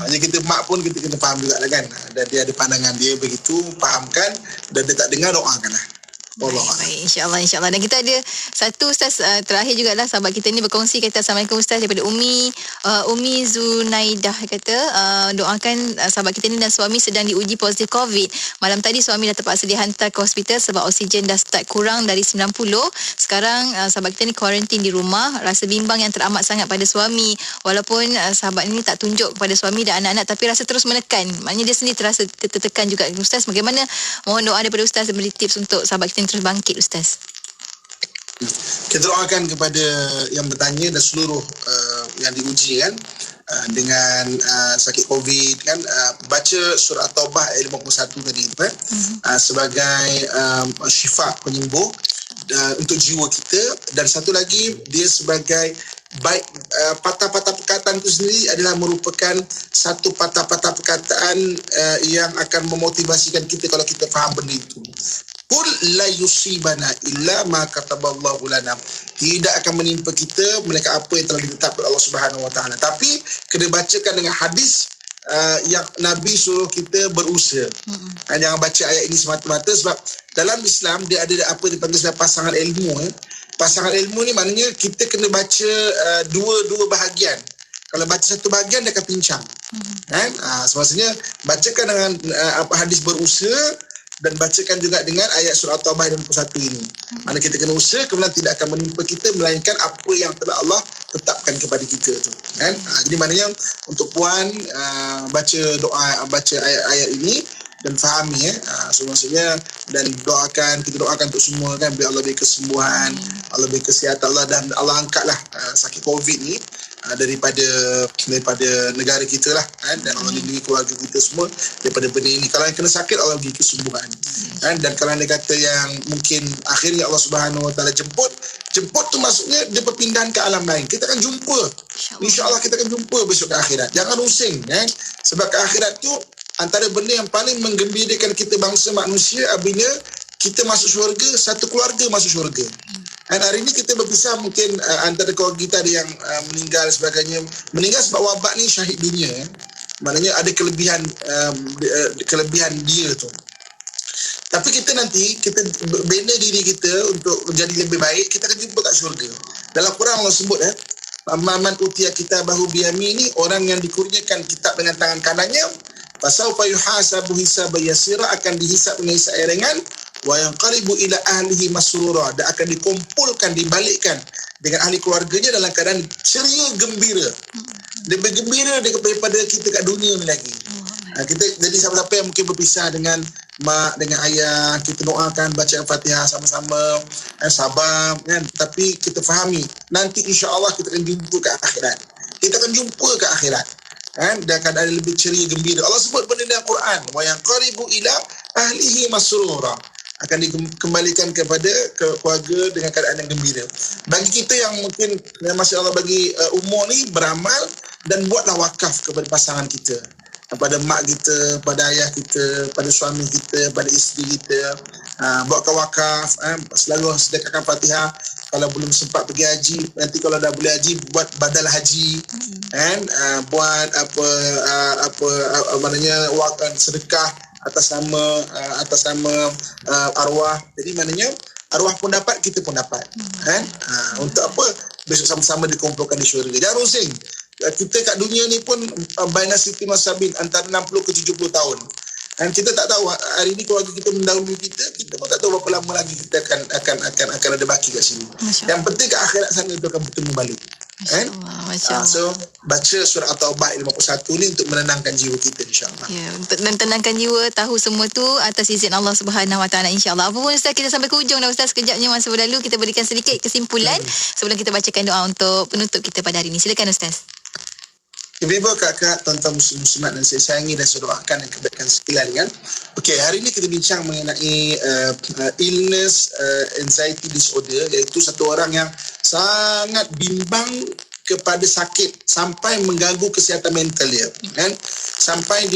Hanya kita mak pun kita kena faham juga lah kan. Dan dia ada pandangan dia begitu, fahamkan, dan dia tak dengar, doakan lah. Baik, insyaAllah. Dan kita ada satu Ustaz terakhir jugalah, sahabat kita ni berkongsi, kata Assalamualaikum Ustaz, daripada Umi Zunaidah, kata doakan sahabat kita ni dan suami sedang diuji positif COVID. Malam tadi suami dah terpaksa dihantar ke hospital sebab oksigen dah start kurang dari 90. Sekarang sahabat kita ni kuarantin di rumah. Rasa bimbang yang teramat sangat pada suami. Walaupun sahabat ni tak tunjuk kepada suami dan anak-anak, tapi rasa terus menekan. Maknanya dia sendiri terasa tertekan juga. Ustaz, bagaimana? Mohon doa daripada Ustaz dan beri tips untuk sahabat kita yang terus bangkit, Ustaz. Kita doakan kepada yang bertanya dan seluruh yang diuji kan dengan sakit COVID kan, baca surah Taubah ayat 51 tadi sebagai syifa, penyembuh untuk jiwa kita. Dan satu lagi, dia sebagai baik patah-patah perkataan itu sendiri adalah merupakan satu patah-patah perkataan yang akan memotivasikan kita kalau kita faham benda itu. Qul la yusibana illa ma kataballahu lana. Tidak akan menimpa kita melainkan apa yang telah ditetapkan Allah Subhanahu Wa Taala. Tapi kena bacakan dengan hadis yang Nabi suruh kita berusaha. Jangan baca ayat ini semata-mata, sebab dalam Islam dia ada apa dipanggil sebagai pasangan ilmu. Pasangan ilmu ni maknanya kita kena baca dua bahagian. Kalau baca satu bahagian dia akan pincang. Kan? Maksudnya bacakan dengan hadis berusaha, dan bacakan juga dengan ayat surah Taubah 21 ini. Mana kita kena usaha, kemudian tidak akan menimpa kita melainkan apa yang telah Allah tetapkan kepada kita tu. Kan? Jadi maknanya untuk puan baca ayat-ayat ini dan fahami so maksudnya, dan kita doakan untuk semua kan, biar Allah beri kesembuhan, Allah beri kesihatan Allah, dan Allah angkatlah sakit COVID ni daripada negara kita lah kan, dan Allah lindungi keluarga kita semua daripada benda ini. Kalau yang kena sakit, Allah beri kesembuhan kan. Dan kalau dia kata yang mungkin akhirnya Allah Subhanahu Wa Taala jemput tu maksudnya dia perpindahan ke alam lain. Kita akan jumpa, insya-Allah kita akan jumpa besok ke akhirat. Jangan rusing kan, sebab ke akhirat tu antara benda yang paling menggembirakan kita bangsa manusia apabila kita masuk syurga, satu keluarga masuk syurga. Dan hari ini kita berpisah, mungkin antara keluarga kita ada yang meninggal sebagainya. Meninggal sebab wabak ni syahid dunia. Maknanya ada kelebihan dia tu. Tapi kita nanti, kita bina diri kita untuk jadi lebih baik, kita akan jumpa kat syurga. Dalam Quran Allah sebut man utiya kitabahu biyamini, orang yang dikurniakan kitab dengan tangan kanannya, fasawfa yuhasabu hisaban yasira, akan dihisab dengan hisab yang ringan, wa yanqalibu ila ahlihi masrura, dan akan dikumpulkan, dibalikkan dengan ahli keluarganya dalam keadaan ceria, gembira. Dia bergembira daripada kita kat dunia ni lagi. Kita jadi siapa-siapa yang mungkin berpisah dengan mak, dengan ayah, kita doakan, baca Al-Fatihah sama-sama, sabar kan. Tapi kita fahami nanti insya-Allah kita akan jumpa ke akhirat. Kita akan jumpa ke akhirat kan, dan akan ada lebih ceria, gembira. Allah sebut benda dalam Quran, wa yanqalibu ila ahlihi masrura, akan dikembalikan kepada keluarga dengan keadaan yang gembira. Bagi kita yang mungkin yang masih Allah bagi umur ni, beramal dan buatlah wakaf kepada pasangan kita, pada mak kita, pada ayah kita, pada suami kita, pada isteri kita. Buatkan wakaf, selalu sedekahkan Fatihah. Kalau belum sempat pergi haji, nanti kalau dah boleh haji, buat badal haji kan, buat maknanya sedekah atas nama arwah. Jadi maknanya arwah pun dapat, kita pun dapat kan. Untuk apa? Besok sama-sama dikumpulkan di syurga. Jangan rusing. Kita kat dunia ni pun baina siti masabin, antara 60 ke 70 tahun. Dan kita tak tahu hari ni keluarga kita mendahului kita pun tak tahu berapa lama lagi kita akan ada baki kat sini. Yang penting kat akhirat sana itu akan bertemu balik. Masya Allah. So baca surah At-Taubah 51 ni untuk menenangkan jiwa kita, insya-Allah. Ya, untuk menenangkan jiwa, tahu semua tu atas izin Allah Subhanahu Wa Taala, insya-Allah. Apa pun Ustaz, kita sampai ke hujung dah Ustaz. Sekejapnya masa berlalu, kita berikan sedikit kesimpulan sebelum kita bacakan doa untuk penutup kita pada hari ini. Silakan Ustaz. Ibu-ibu, kakak, tuan-tuan muslimat dan saya sayangi dan saya doakan dan kebaikan sekalian kan. Okey, hari ini kita bincang mengenai illness, anxiety disorder, iaitu satu orang yang sangat bimbang kepada sakit sampai mengganggu kesihatan mental dia kan, sampai